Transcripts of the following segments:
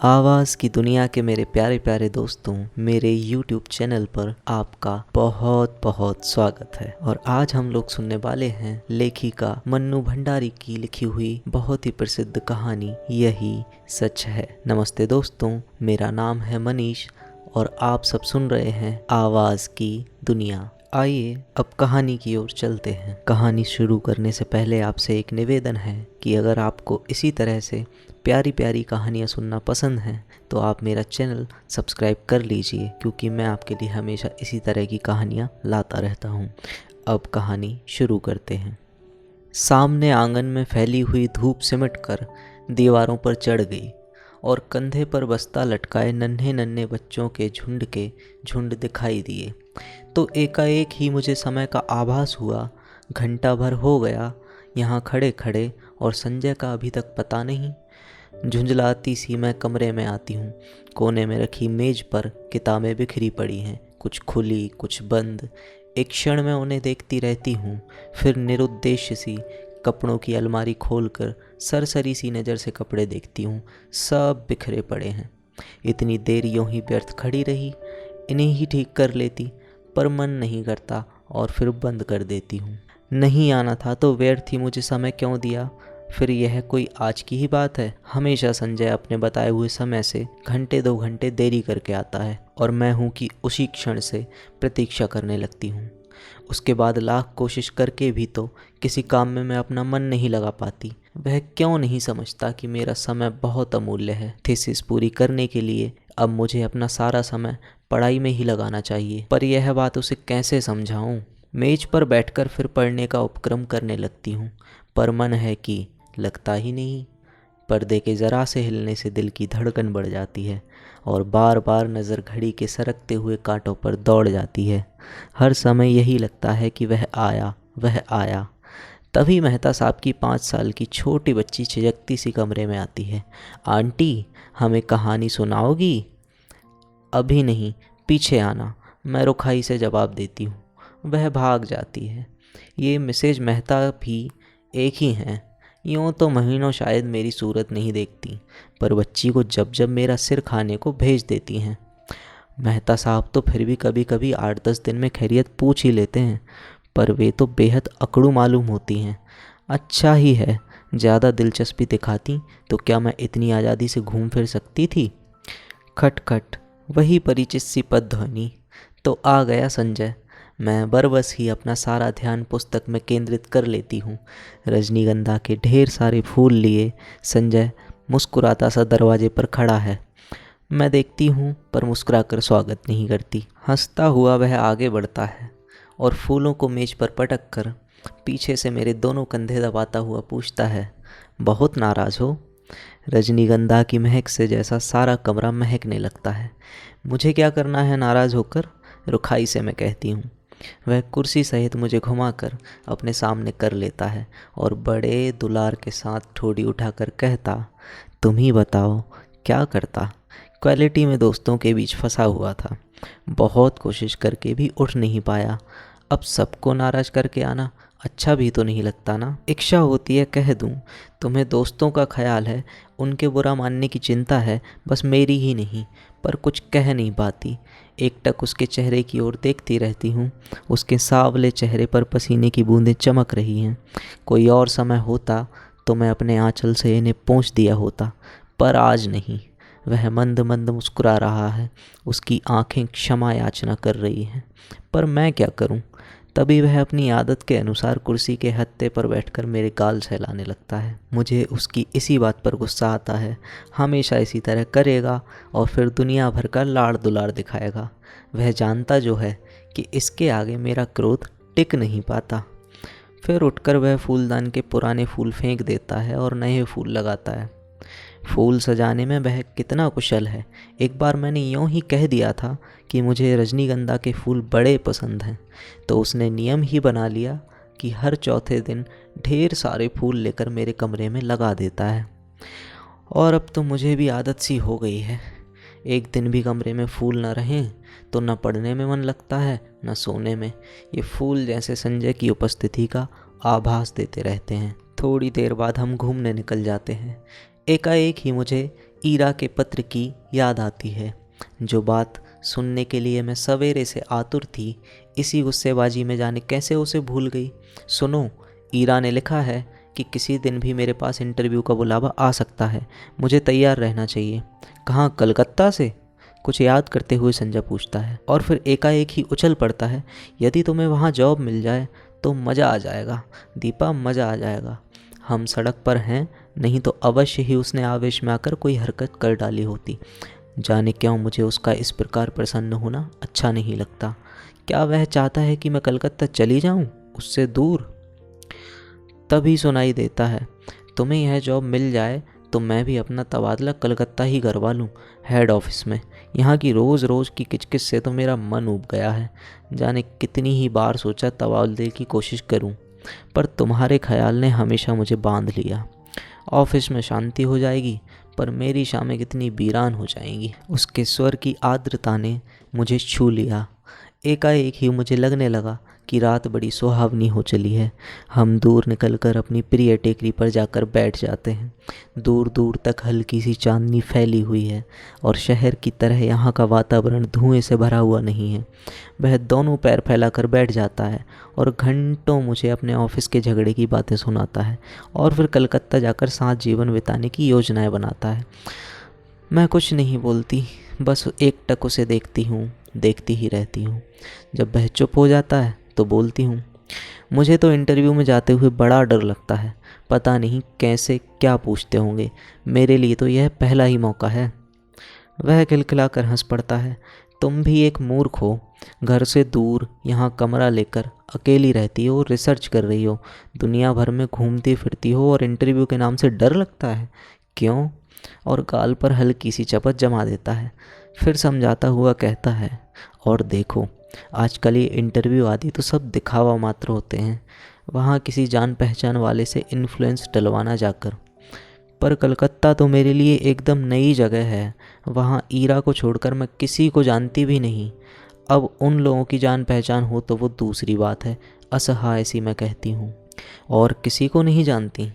आवाज़ की दुनिया के मेरे प्यारे प्यारे दोस्तों, मेरे YouTube चैनल पर आपका बहुत बहुत स्वागत है। और आज हम लोग सुनने वाले हैं लेखिका मन्नू भंडारी की लिखी हुई बहुत ही प्रसिद्ध कहानी यही सच है। नमस्ते दोस्तों, मेरा नाम है मनीष और आप सब सुन रहे हैं आवाज़ की दुनिया। आइए अब कहानी की ओर चलते हैं। कहानी शुरू करने से पहले आपसे एक निवेदन है कि अगर आपको इसी तरह से प्यारी प्यारी कहानियाँ सुनना पसंद हैं तो आप मेरा चैनल सब्सक्राइब कर लीजिए, क्योंकि मैं आपके लिए हमेशा इसी तरह की कहानियाँ लाता रहता हूँ। अब कहानी शुरू करते हैं। सामने आंगन में फैली हुई धूप सिमटकर दीवारों पर चढ़ गई और कंधे पर बस्ता लटकाए नन्हे नन्हे बच्चों के झुंड दिखाई दिए। तो एकाएक ही मुझे समय का आभास हुआ। घंटा भर हो गया यहाँ खड़े खड़े और संजय का अभी तक पता नहीं। झुंझलाती सी मैं कमरे में आती हूँ। कोने में रखी मेज पर किताबें बिखरी पड़ी हैं, कुछ खुली कुछ बंद। एक क्षण में उन्हें देखती रहती हूँ, फिर निरुद्देश्य सी कपड़ों की अलमारी खोलकर सरसरी सी नज़र से कपड़े देखती हूँ। सब बिखरे पड़े हैं। इतनी देर यूं ही व्यर्थ खड़ी रही, इन्हें ही ठीक कर लेती, पर मन नहीं करता और फिर बंद कर देती हूँ। नहीं आना था तो व्यर्थ ही मुझे समय क्यों दिया। फिर यह कोई आज की ही बात है? हमेशा संजय अपने बताए हुए समय से घंटे 2 घंटे देरी करके आता है और मैं हूँ कि उसी क्षण से प्रतीक्षा करने लगती हूँ। उसके बाद लाख कोशिश करके भी तो किसी काम में मैं अपना मन नहीं लगा पाती। वह क्यों नहीं समझता कि मेरा समय बहुत अमूल्य है। थीसिस पूरी करने के लिए अब मुझे अपना सारा समय पढ़ाई में ही लगाना चाहिए, पर यह बात उसे कैसे समझाऊं। मेज पर बैठकर फिर पढ़ने का उपक्रम करने लगती हूँ, पर मन है कि लगता ही नहीं। पर्दे के ज़रा से हिलने से दिल की धड़कन बढ़ जाती है और बार बार नज़र घड़ी के सरकते हुए कांटों पर दौड़ जाती है। हर समय यही लगता है कि वह आया। तभी मेहता साहब की 5 साल की छोटी बच्ची छिजकती सी कमरे में आती है। आंटी, हमें कहानी सुनाओगी? अभी नहीं, पीछे आना, मैं रुखाई से जवाब देती हूँ। वह भाग जाती है। ये मिसेज मेहता भी एक ही हैं। यूँ तो महीनों शायद मेरी सूरत नहीं देखती, पर बच्ची को जब जब मेरा सिर खाने को भेज देती हैं। मेहता साहब तो फिर भी कभी कभी 8-10 दिन में खैरियत पूछ ही लेते हैं, पर वे तो बेहद अकड़ू मालूम होती हैं। अच्छा ही है, ज़्यादा दिलचस्पी दिखाती तो क्या मैं इतनी आज़ादी से घूम फिर सकती थी। खट खट, वही परिचित सी पदध्वनि। तो आ गया संजय। मैं बरबस ही अपना सारा ध्यान पुस्तक में केंद्रित कर लेती हूँ। रजनीगंधा के ढेर सारे फूल लिए संजय मुस्कुराता सा दरवाजे पर खड़ा है। मैं देखती हूँ पर मुस्कुराकर स्वागत नहीं करती। हंसता हुआ वह आगे बढ़ता है और फूलों को मेज पर पटक कर पीछे से मेरे दोनों कंधे दबाता हुआ पूछता है, बहुत नाराज़ हो? रजनीगंधा की महक से जैसा सारा कमरा महकने लगता है। मुझे क्या करना है नाराज़ होकर, रुखाई से मैं कहती हूँ। वह कुर्सी सहित मुझे घुमाकर अपने सामने कर लेता है और बड़े दुलार के साथ ठोड़ी उठाकर कहता, तुम ही बताओ क्या करता। क्वालिटी में दोस्तों के बीच फंसा हुआ था। बहुत कोशिश करके भी उठ नहीं पाया। अब सबको नाराज करके आना अच्छा भी तो नहीं लगता ना। इच्छा होती है कह दूं, तुम्हें दोस्तों का ख्याल है, उनके बुरा मानने की चिंता है, बस मेरी ही नहीं, पर कुछ कह नहीं पाती। एकटक उसके चेहरे की ओर देखती रहती हूँ। उसके सांवले चेहरे पर पसीने की बूंदें चमक रही हैं। कोई और समय होता तो मैं अपने आंचल से इन्हें पोंछ दिया होता, पर आज नहीं। वह मंद मंद मुस्कुरा रहा है। उसकी आंखें क्षमा याचना कर रही हैं, पर मैं क्या करूं। तभी वह अपनी आदत के अनुसार कुर्सी के हत्थे पर बैठकर मेरे गाल सहलाने लगता है। मुझे उसकी इसी बात पर गुस्सा आता है। हमेशा इसी तरह करेगा और फिर दुनिया भर का लाड़ दुलार दिखाएगा। वह जानता जो है कि इसके आगे मेरा क्रोध टिक नहीं पाता। फिर उठकर वह फूलदान के पुराने फूल फेंक देता है और नए फूल लगाता है। फूल सजाने में वह कितना कुशल है। एक बार मैंने यूँ ही कह दिया था कि मुझे रजनीगंधा के फूल बड़े पसंद हैं, तो उसने नियम ही बना लिया कि हर चौथे दिन ढेर सारे फूल लेकर मेरे कमरे में लगा देता है। और अब तो मुझे भी आदत सी हो गई है। एक दिन भी कमरे में फूल न रहें तो न पढ़ने में मन लगता है न सोने में। ये फूल जैसे संजय की उपस्थिति का आभास देते रहते हैं। थोड़ी देर बाद हम घूमने निकल जाते हैं। एकाएक ही मुझे ईरा के पत्र की याद आती है। जो बात सुनने के लिए मैं सवेरे से आतुर थी, इसी गुस्सेबाजी में जाने कैसे उसे भूल गई। सुनो, ईरा ने लिखा है कि किसी दिन भी मेरे पास इंटरव्यू का बुलावा आ सकता है, मुझे तैयार रहना चाहिए। कहाँ, कलकत्ता से? कुछ याद करते हुए संजय पूछता है और फिर एकाएक ही उछल पड़ता है। यदि तुम्हें वहाँ जॉब मिल जाए तो मज़ा आ जाएगा दीपा, मज़ा आ जाएगा। हम सड़क पर हैं, नहीं तो अवश्य ही उसने आवेश में आकर कोई हरकत कर डाली होती। जाने क्यों मुझे उसका इस प्रकार प्रसन्न होना अच्छा नहीं लगता। क्या वह चाहता है कि मैं कलकत्ता चली जाऊं, उससे दूर? तभी सुनाई देता है, तुम्हें यह जॉब मिल जाए तो मैं भी अपना तबादला कलकत्ता ही करवा लूं, हेड ऑफिस में। यहाँ की रोज़ रोज़ की किचकिच से तो मेरा मन उब गया है। जाने कितनी ही बार सोचा तबादले की कोशिश करूं, पर तुम्हारे ख्याल ने हमेशा मुझे बांध लिया। ऑफिस में शांति हो जाएगी, पर मेरी शामें कितनी वीरान हो जाएंगी। उसके स्वर की आर्द्रता ने मुझे छू लिया। एकाएक ही मुझे लगने लगा कि रात बड़ी सुहावनी हो चली है। हम दूर निकलकर अपनी प्रिय टेकरी पर जाकर बैठ जाते हैं। दूर दूर तक हल्की सी चांदनी फैली हुई है और शहर की तरह यहाँ का वातावरण धुएं से भरा हुआ नहीं है। वह दोनों पैर फैलाकर बैठ जाता है और घंटों मुझे अपने ऑफिस के झगड़े की बातें सुनाता है और फिर कलकत्ता जाकर साथ जीवन बिताने की योजनाएं बनाता है। मैं कुछ नहीं बोलती, बस एकटक उसे देखती हूँ, देखती ही रहती हूँ। जब वह चुप हो जाता है तो बोलती हूँ, मुझे तो इंटरव्यू में जाते हुए बड़ा डर लगता है। पता नहीं कैसे क्या पूछते होंगे, मेरे लिए तो यह पहला ही मौका है। वह खिलखिलाकर हंस पड़ता है। तुम भी एक मूर्ख हो, घर से दूर यहाँ कमरा लेकर अकेली रहती हो, रिसर्च कर रही हो, दुनिया भर में घूमती फिरती हो और इंटरव्यू के नाम से डर लगता है? क्यों? और गाल पर हल्की सी चपत जमा देता है। फिर समझाता हुआ कहता है, और देखो, आजकल ये इंटरव्यू आदि तो सब दिखावा मात्र होते हैं, वहाँ किसी जान पहचान वाले से इन्फ्लुएंस डलवाना जाकर। पर कलकत्ता तो मेरे लिए एकदम नई जगह है। वहाँ ईरा को छोड़कर मैं किसी को जानती भी नहीं। अब उन लोगों की जान पहचान हो तो वो दूसरी बात है, असहाय सी मैं कहती हूँ। और किसी को नहीं जानती?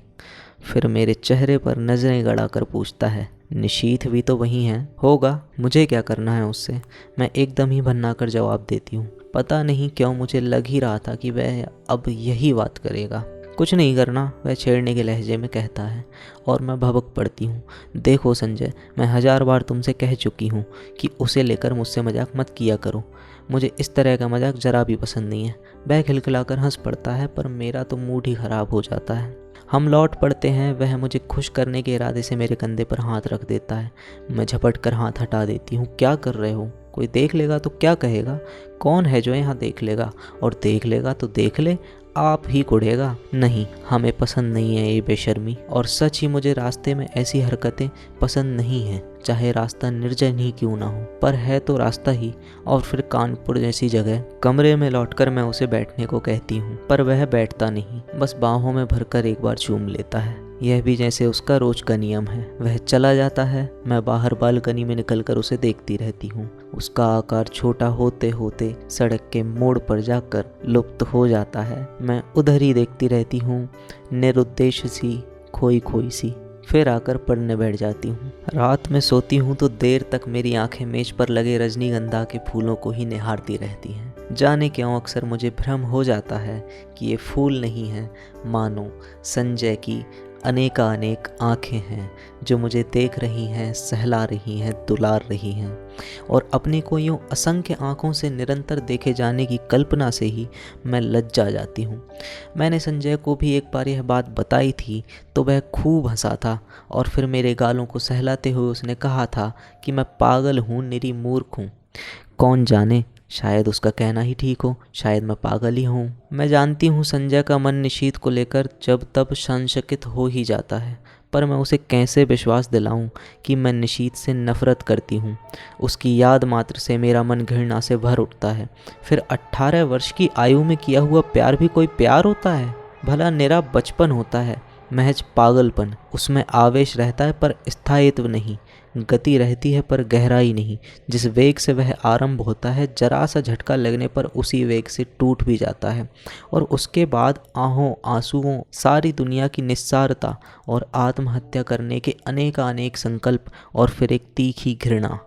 फिर मेरे चेहरे पर नज़रें गड़ाकर पूछता है, निशीथ भी तो वही है? होगा, मुझे क्या करना है उससे? मैं एकदम ही भन्नाकर जवाब देती हूँ। पता नहीं क्यों मुझे लग ही रहा था कि वह अब यही बात करेगा। कुछ नहीं करना, वह छेड़ने के लहजे में कहता है और मैं भभक पड़ती हूँ। देखो संजय, मैं 1000 बार तुमसे कह चुकी हूँ कि उसे लेकर मुझसे मजाक मत किया करो। मुझे इस तरह का मजाक जरा भी पसंद नहीं है। वह खिलखिलाकर हंस पड़ता है, पर मेरा तो मूड ही ख़राब हो जाता है। हम लौट पड़ते हैं। वह मुझे खुश करने के इरादे से मेरे कंधे पर हाथ रख देता है। मैं झपट कर हाथ हटा देती हूँ। क्या कर रहे हो? कोई देख लेगा तो क्या कहेगा? कौन है जो यहाँ देख लेगा? और देख लेगा तो देख ले, आप ही कुढ़ेगा। नहीं, हमें पसंद नहीं है ये बेशर्मी, और सच ही मुझे रास्ते में ऐसी हरकतें पसंद नहीं हैं, चाहे रास्ता निर्जन ही क्यों ना हो। पर है तो रास्ता ही, और फिर कानपुर जैसी जगह। कमरे में लौटकर मैं उसे बैठने को कहती हूँ, पर वह बैठता नहीं, बस बाहों में भरकर एक बार चूम लेता है। यह भी जैसे उसका रोज का नियम है। वह चला जाता है, मैं बाहर बालकनी में निकलकर उसे देखती रहती हूँ। उसका आकार छोटा होते होते सड़क के मोड़ पर जाकर लुप्त हो जाता है। मैं उधर ही देखती रहती हूँ, निरुद्देश्य सी, खोई खोई सी। फिर आकर पढ़ने बैठ जाती हूँ। रात में सोती हूँ तो देर तक मेरी आंखें मेज पर लगे रजनीगंधा के फूलों को ही निहारती रहती हैं। जाने क्यों अक्सर मुझे भ्रम हो जाता है कि ये फूल नहीं हैं, मानो संजय की अनेकानेक आँखें हैं जो मुझे देख रही हैं, सहला रही हैं, दुलार रही हैं। और अपने को यूँ असंख्य आँखों से निरंतर देखे जाने की कल्पना से ही मैं लज्जा जाती हूँ। मैंने संजय को भी एक बार यह बात बताई थी तो वह खूब हंसा था, और फिर मेरे गालों को सहलाते हुए उसने कहा था कि मैं पागल हूँ, निरी मूर्ख हूँ। कौन जाने, शायद उसका कहना ही ठीक हो, शायद मैं पागल ही हूँ। मैं जानती हूँ संजय का मन निशीथ को लेकर जब तब संशकित हो ही जाता है, पर मैं उसे कैसे विश्वास दिलाऊं कि मैं निशीथ से नफरत करती हूँ। उसकी याद मात्र से मेरा मन घृणा से भर उठता है। फिर 18 वर्ष की आयु में किया हुआ प्यार भी कोई प्यार होता है? भला निरा बचपन होता है, महज पागलपन। उसमें आवेश रहता है पर स्थायित्व नहीं। गति रहती है पर गहराई नहीं। जिस वेग से वह आरंभ होता है, जरा सा झटका लगने पर उसी वेग से टूट भी जाता है। और उसके बाद आहों आंसुओं, सारी दुनिया की निस्सारता और आत्महत्या करने के अनेक संकल्प, और फिर एक तीखी घृणा।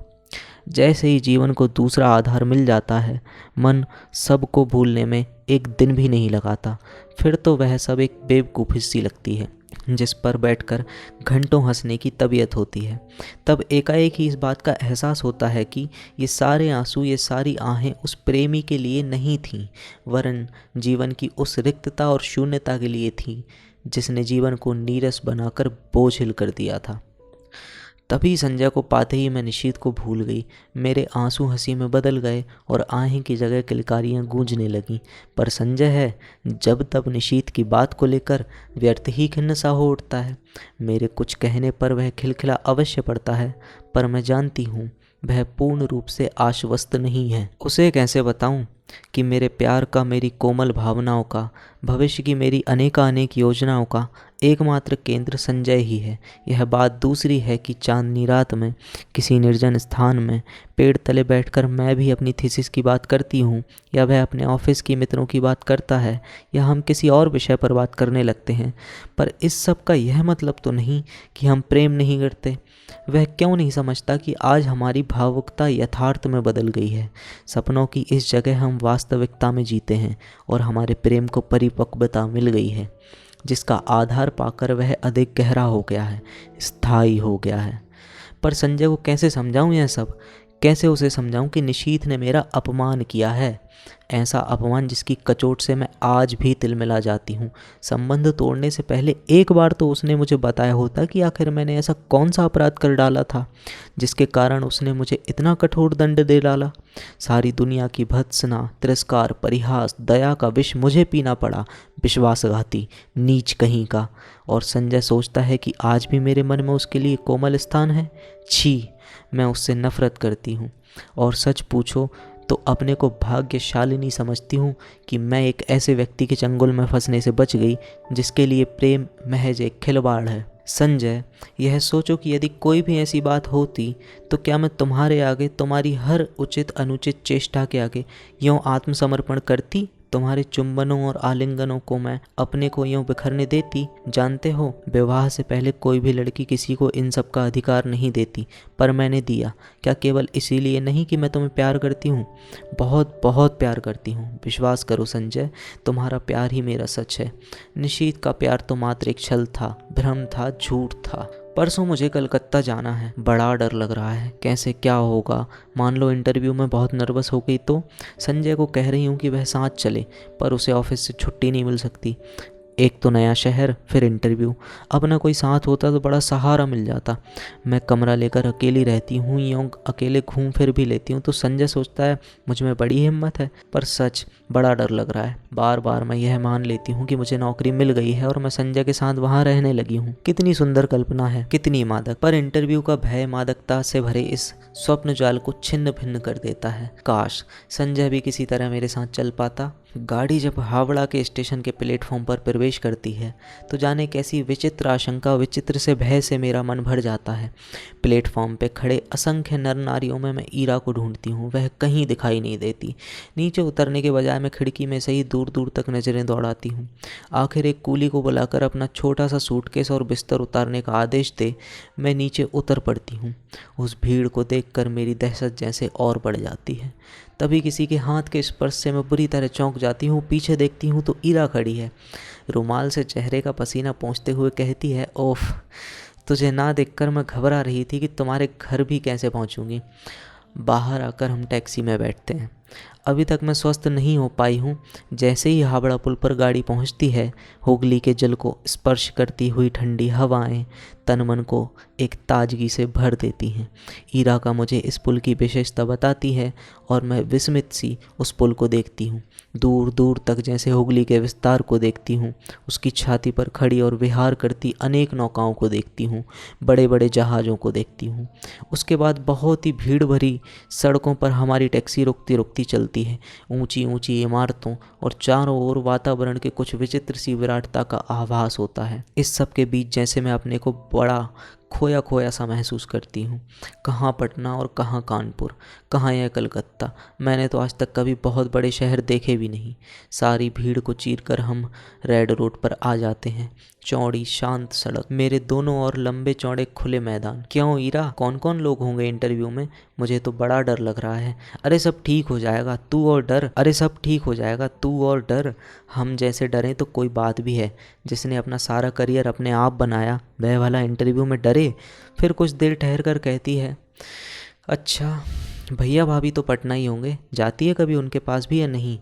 जैसे ही जीवन को दूसरा आधार मिल जाता है, मन सबको भूलने में एक दिन भी नहीं लगाता। फिर तो वह सब एक बेवकूफ़ी सी लगती है जिस पर बैठकर घंटों हंसने की तबीयत होती है। तब एकाएक ही इस बात का एहसास होता है कि ये सारे आंसू, ये सारी आहें उस प्रेमी के लिए नहीं थीं, वरन जीवन की उस रिक्तता और शून्यता के लिए थीं जिसने जीवन को नीरस बनाकर बोझिल कर दिया था। तभी संजय को पाते ही मैं निशीथ को भूल गई। मेरे आंसू हंसी में बदल गए और आहें की जगह किलकारियाँ गूंजने लगीं। पर संजय है, जब तब निशीथ की बात को लेकर व्यर्थ ही खिन्न सा हो उठता है। मेरे कुछ कहने पर वह खिलखिला अवश्य पड़ता है, पर मैं जानती हूँ वह पूर्ण रूप से आश्वस्त नहीं है। उसे कैसे बताऊँ कि मेरे प्यार का, मेरी कोमल भावनाओं का, भविष्य की मेरी अनेक योजनाओं का एकमात्र केंद्र संजय ही है। यह बात दूसरी है कि चांदनी रात में किसी निर्जन स्थान में पेड़ तले बैठकर मैं भी अपनी थीसिस की बात करती हूँ, या वह अपने ऑफिस की मित्रों की बात करता है, या हम किसी और विषय पर बात करने लगते हैं। पर इस सब का यह मतलब तो नहीं कि हम प्रेम नहीं करते। वह क्यों नहीं समझता कि आज हमारी भावुकता यथार्थ में बदल गई है। सपनों की इस जगह हम वास्तविकता में जीते हैं, और हमारे प्रेम को परिपक्वता मिल गई है, जिसका आधार पाकर वह अधिक गहरा हो गया है, स्थायी हो गया है। पर संजय को कैसे समझाऊं यह सब? कैसे उसे समझाऊं कि निशीथ ने मेरा अपमान किया है, ऐसा अपमान जिसकी कचोट से मैं आज भी तिलमिला जाती हूँ। संबंध तोड़ने से पहले एक बार तो उसने मुझे बताया होता कि आखिर मैंने ऐसा कौन सा अपराध कर डाला था जिसके कारण उसने मुझे इतना कठोर दंड दे डाला। सारी दुनिया की भत्सना, तिरस्कार, परिहास, दया का विष मुझे पीना पड़ा, विश्वासघाती नीच कहीं का। और संजय सोचता है कि आज भी मेरे मन में उसके लिए कोमल स्थान है। छी, मैं उससे नफरत करती हूँ, और सच पूछो तो अपने को भाग्यशालिनी समझती हूँ कि मैं एक ऐसे व्यक्ति के चंगुल में फंसने से बच गई जिसके लिए प्रेम महज एक खिलवाड़ है। संजय, यह सोचो कि यदि कोई भी ऐसी बात होती तो क्या मैं तुम्हारे आगे, तुम्हारी हर उचित अनुचित चेष्टा के आगे यूँ आत्मसमर्पण करती? तुम्हारे चुंबनों और आलिंगनों को मैं अपने को यूँ बिखरने देती? जानते हो, विवाह से पहले कोई भी लड़की किसी को इन सब का अधिकार नहीं देती, पर मैंने दिया। क्या केवल इसीलिए नहीं कि मैं तुम्हें प्यार करती हूँ? बहुत बहुत प्यार करती हूँ। विश्वास करो संजय, तुम्हारा प्यार ही मेरा सच है। निशीथ का प्यार तो मात्र एक छल था, भ्रम था, झूठ था। परसों मुझे कलकत्ता जाना है। बड़ा डर लग रहा है, कैसे क्या होगा। मान लो इंटरव्यू में बहुत नर्वस हो गई तो? संजय को कह रही हूँ कि वह साथ चले, पर उसे ऑफिस से छुट्टी नहीं मिल सकती। एक तो नया शहर, फिर इंटरव्यू। अब ना कोई साथ होता तो बड़ा सहारा मिल जाता। मैं कमरा लेकर अकेली रहती हूँ, यूँ अकेले घूम फिर भी लेती हूँ तो संजय सोचता है मुझ में बड़ी हिम्मत है। पर सच बड़ा डर लग रहा है। बार बार मैं यह मान लेती हूँ कि मुझे नौकरी मिल गई है और मैं संजय के साथ वहाँ रहने लगी हूँ। कितनी सुंदर कल्पना है, कितनी मादक। पर इंटरव्यू का भय मादकता से भरे इस स्वप्न जाल को छिन्न भिन्न कर देता है। काश संजय भी किसी तरह मेरे साथ चल पाता। गाड़ी जब हावड़ा के स्टेशन के प्लेटफॉर्म पर प्रवेश करती है तो जाने कैसी विचित्र आशंका, विचित्र से भय से मेरा मन भर जाता है। प्लेटफॉर्म पे खड़े असंख्य नर नारियों में मैं ईरा को ढूंढती हूँ, वह कहीं दिखाई नहीं देती। नीचे उतरने के बजाय मैं खिड़की में से ही दूर दूर तक नज़रें दौड़ाती हूँ। आखिर एक कूली को बुलाकर अपना छोटा सा सूटकेस और बिस्तर उतारने का आदेश दे मैं नीचे उतर पड़ती हूँ। उस भीड़ को देखकर मेरी दहशत जैसे और बढ़ जाती है। तभी किसी के हाथ के स्पर्श से मैं बुरी तरह चौंक जाती हूँ। पीछे देखती हूँ तो ईरा खड़ी है, रुमाल से चेहरे का पसीना पोंछते हुए कहती है, ओफ, तुझे ना देखकर मैं घबरा रही थी कि तुम्हारे घर भी कैसे पहुँचूँगी। बाहर आकर हम टैक्सी में बैठते हैं। अभी तक मैं स्वस्थ नहीं हो पाई हूँ। जैसे ही हावड़ा पुल पर गाड़ी पहुँचती है, हुगली के जल को स्पर्श करती हुई ठंडी हवाएं तन मन को एक ताजगी से भर देती हैं। ईरा का मुझे इस पुल की विशेषता बताती है और मैं विस्मित सी उस पुल को देखती हूँ। दूर दूर तक जैसे हुगली के विस्तार को देखती हूँ। उसकी छाती पर खड़ी और विहार करती अनेक नौकाओं को देखती हूँ, बड़े बड़े जहाज़ों को देखती हूँ। उसके बाद बहुत ही भीड़ भरी सड़कों पर हमारी टैक्सी रुकती रुकती चलती है। ऊंची ऊंची इमारतों और चारों ओर वातावरण के कुछ विचित्र सी विराटता का आभास होता है। इस सब के बीच जैसे मैं अपने को बड़ा खोया खोया सा महसूस करती हूँ। कहाँ पटना और कहाँ कानपुर, कहाँ यह कलकत्ता। मैंने तो आज तक कभी बहुत बड़े शहर देखे भी नहीं। सारी भीड़ को चीर कर हम रेड रोड पर आ जाते हैं। चौड़ी शांत सड़क, मेरे दोनों ओर लंबे चौड़े खुले मैदान। क्यों ईरा, कौन कौन लोग होंगे इंटरव्यू में? मुझे तो बड़ा डर लग रहा है। अरे सब ठीक हो जाएगा, तू और डर। अरे सब ठीक हो जाएगा, तू और डर। हम जैसे डरें तो कोई बात भी है? जिसने अपना सारा करियर अपने आप बनाया वह भला इंटरव्यू में डरे? फिर कुछ देर ठहर कर कहती है, अच्छा भैया भाभी तो पटना ही होंगे, जाती है कभी उनके पास भी या नहीं?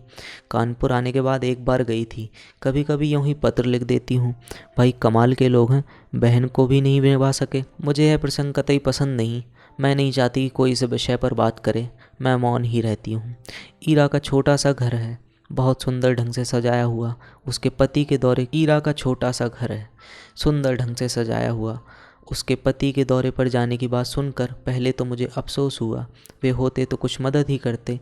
कानपुर आने के बाद एक बार गई थी। कभी कभी यूँ ही पत्र लिख देती हूँ। भाई कमाल के लोग हैं, बहन को भी नहीं निभा सके। मुझे यह प्रसंग कतई पसंद नहीं। मैं नहीं चाहती कि कोई इस विषय पर बात करे। मैं मौन ही रहती हूँ। ईरा का छोटा सा घर है, बहुत सुंदर ढंग से सजाया हुआ। उसके पति के दौरे ईरा का छोटा सा घर है, सुंदर ढंग से सजाया हुआ। उसके पति के दौरे पर जाने की बात सुनकर पहले तो मुझे अफसोस हुआ। वे होते तो कुछ मदद ही करते,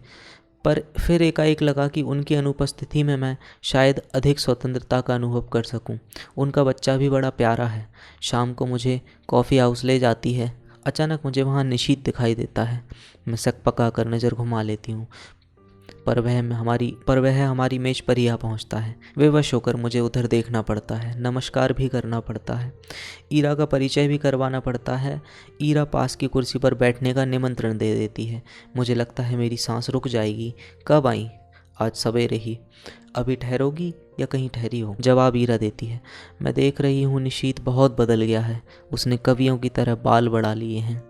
पर फिर एकाएक लगा कि उनकी अनुपस्थिति में मैं शायद अधिक स्वतंत्रता का अनुभव कर सकूं। उनका बच्चा भी बड़ा प्यारा है। शाम को मुझे कॉफ़ी हाउस ले जाती है। अचानक मुझे वहाँ निशीथ दिखाई देता है। मैं सक पका कर नज़र घुमा लेती हूँ, पर वह हमारी मेज पर ही आ पहुँचता है। विवश होकर मुझे उधर देखना पड़ता है, नमस्कार भी करना पड़ता है, ईरा का परिचय भी करवाना पड़ता है। ईरा पास की कुर्सी पर बैठने का निमंत्रण दे देती है। मुझे लगता है मेरी सांस रुक जाएगी। कब आई? आज सवेरे ही। अभी ठहरोगी या कहीं ठहरी हो? जवाब ईरा देती है। मैं देख रही हूँ निशीथ बहुत बदल गया है। उसने कवियों की तरह बाल बढ़ा लिए हैं।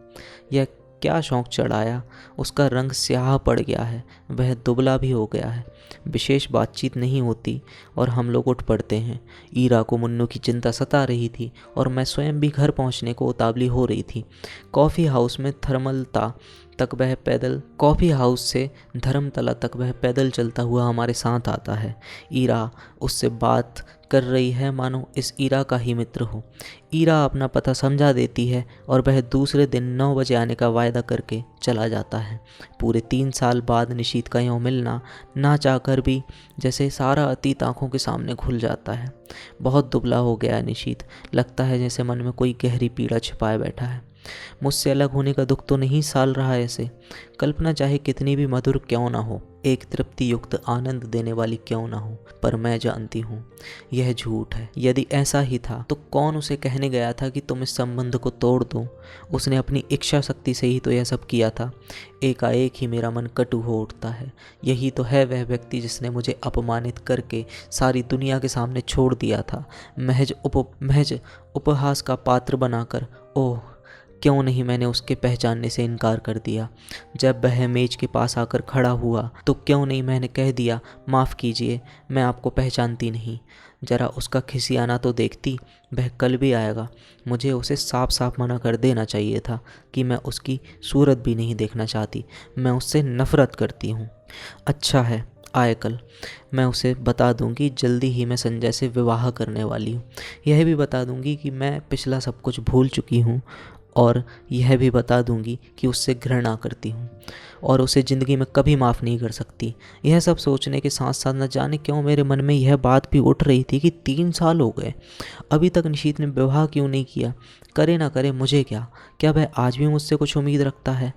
यह क्या शौक चढ़ाया। उसका रंग स्याह पड़ गया है, वह दुबला भी हो गया है। विशेष बातचीत नहीं होती और हम लोग उठ पड़ते हैं। ईरा को मुन्नू की चिंता सता रही थी और मैं स्वयं भी घर पहुंचने को उतावली हो रही थी। कॉफ़ी हाउस से धर्मतला तक वह पैदल चलता हुआ हमारे साथ आता है। ईरा उससे बात कर रही है मानो इस ईरा का ही मित्र हो। ईरा अपना पता समझा देती है और वह दूसरे दिन 9 बजे आने का वायदा करके चला जाता है। पूरे 3 साल बाद निशीथ का यूँ मिलना ना चाहकर भी जैसे सारा अतीत आंखों के सामने खुल जाता है। बहुत दुबला हो गया है निशीथ। लगता है जैसे मन में कोई गहरी पीड़ा छिपाए बैठा है। मुझसे अलग होने का दुख तो नहीं साल रहा है इसे। कल्पना चाहे कितनी भी मधुर क्यों ना हो, एक तृप्ति युक्त आनंद देने वाली क्यों ना हो, पर मैं जानती हूँ यह झूठ है। यदि ऐसा ही था तो कौन उसे कहने गया था कि तुम इस संबंध को तोड़ दो? उसने अपनी इच्छा शक्ति से ही तो यह सब किया था। एकाएक ही मेरा मन कटु हो उठता है। यही तो है वह व्यक्ति जिसने मुझे अपमानित करके सारी दुनिया के सामने छोड़ दिया था, महज उपहास का पात्र बनाकर। ओह, क्यों नहीं मैंने उसके पहचानने से इनकार कर दिया। जब वह मेज के पास आकर खड़ा हुआ तो क्यों नहीं मैंने कह दिया, माफ़ कीजिए, मैं आपको पहचानती नहीं। जरा उसका खिसियाना तो देखती, वह कल भी आएगा। मुझे उसे साफ साफ मना कर देना चाहिए था कि मैं उसकी सूरत भी नहीं देखना चाहती। मैं उससे नफ़रत करती हूँ। अच्छा है, आए कल। मैं उसे बता दूंगी जल्दी ही मैं संजय से विवाह करने वाली हूँ। यह भी बता दूंगी कि मैं पिछला सब कुछ भूल चुकी हूँ और यह भी बता दूंगी कि उससे घृणा करती हूँ और उसे ज़िंदगी में कभी माफ़ नहीं कर सकती। यह सब सोचने के साथ साथ न जाने क्यों मेरे मन में यह बात भी उठ रही थी कि 3 साल हो गए, अभी तक निशीथ ने विवाह क्यों नहीं किया। करे ना करे मुझे क्या वह आज भी मुझसे कुछ उम्मीद रखता है?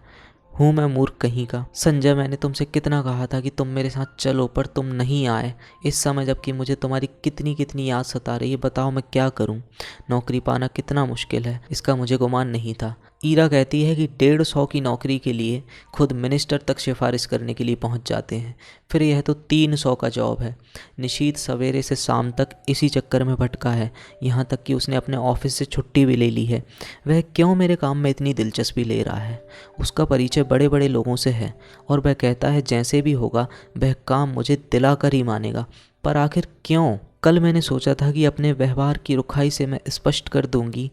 हूँ मैं मूर्ख कहीं का। संजय, मैंने तुमसे कितना कहा था कि तुम मेरे साथ चलो, पर तुम नहीं आए। इस समय जबकि मुझे तुम्हारी कितनी कितनी याद सता रही है, बताओ मैं क्या करूँ? नौकरी पाना कितना मुश्किल है, इसका मुझे गुमान नहीं था। ईरा कहती है कि 150 की नौकरी के लिए खुद मिनिस्टर तक सिफारिश करने के लिए पहुंच जाते हैं, फिर यह तो 300 का जॉब है। निशीथ सवेरे से शाम तक इसी चक्कर में भटका है, यहाँ तक कि उसने अपने ऑफिस से छुट्टी भी ले ली है। वह क्यों मेरे काम में इतनी दिलचस्पी ले रहा है? उसका परिचय बड़े बड़े लोगों से है और वह कहता है जैसे भी होगा वह काम मुझे दिलाकर ही मानेगा, पर आखिर क्यों? कल मैंने सोचा था कि अपने व्यवहार की रुखाई से मैं स्पष्ट कर दूंगी,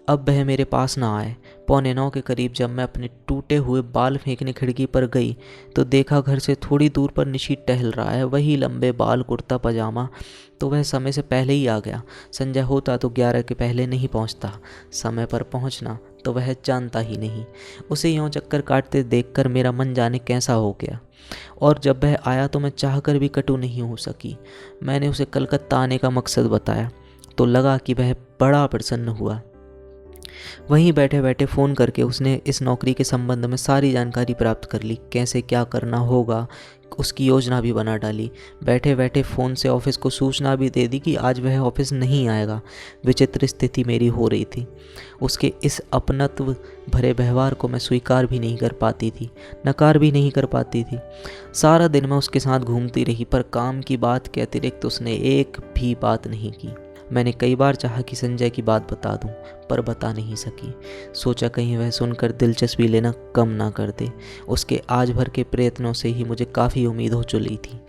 अब वह मेरे पास ना आए। 8:45 के करीब जब मैं अपने टूटे हुए बाल फेंकने खिड़की पर गई तो देखा घर से थोड़ी दूर पर निशीथ टहल रहा है। वही लंबे बाल, कुर्ता पजामा। तो वह समय से पहले ही आ गया। संजय होता तो 11 के पहले नहीं पहुंचता। समय पर पहुंचना तो वह जानता ही नहीं। उसे यूँ चक्कर काटते देखकर मेरा मन जाने कैसा हो गया। और जब वह आया तो मैं चाहकर भी कटु नहीं हो सकी। मैंने उसे कलकत्ता आने का मकसद बताया तो लगा कि वह बड़ा प्रसन्न हुआ। वहीं बैठे बैठे फ़ोन करके उसने इस नौकरी के संबंध में सारी जानकारी प्राप्त कर ली, कैसे क्या करना होगा उसकी योजना भी बना डाली। बैठे बैठे फ़ोन से ऑफिस को सूचना भी दे दी कि आज वह ऑफिस नहीं आएगा। विचित्र स्थिति मेरी हो रही थी। उसके इस अपनत्व भरे व्यवहार को मैं स्वीकार भी नहीं कर पाती थी, नकार भी नहीं कर पाती थी। सारा दिन मैं उसके साथ घूमती रही, पर काम की बात के अतिरिक्त उसने एक भी बात नहीं की। मैंने कई बार चाहा कि संजय की बात बता दूं, पर बता नहीं सकी। सोचा कहीं वह सुनकर दिलचस्पी लेना कम ना कर दे। उसके आज भर के प्रयत्नों से ही मुझे काफ़ी उम्मीद हो चुकी थी।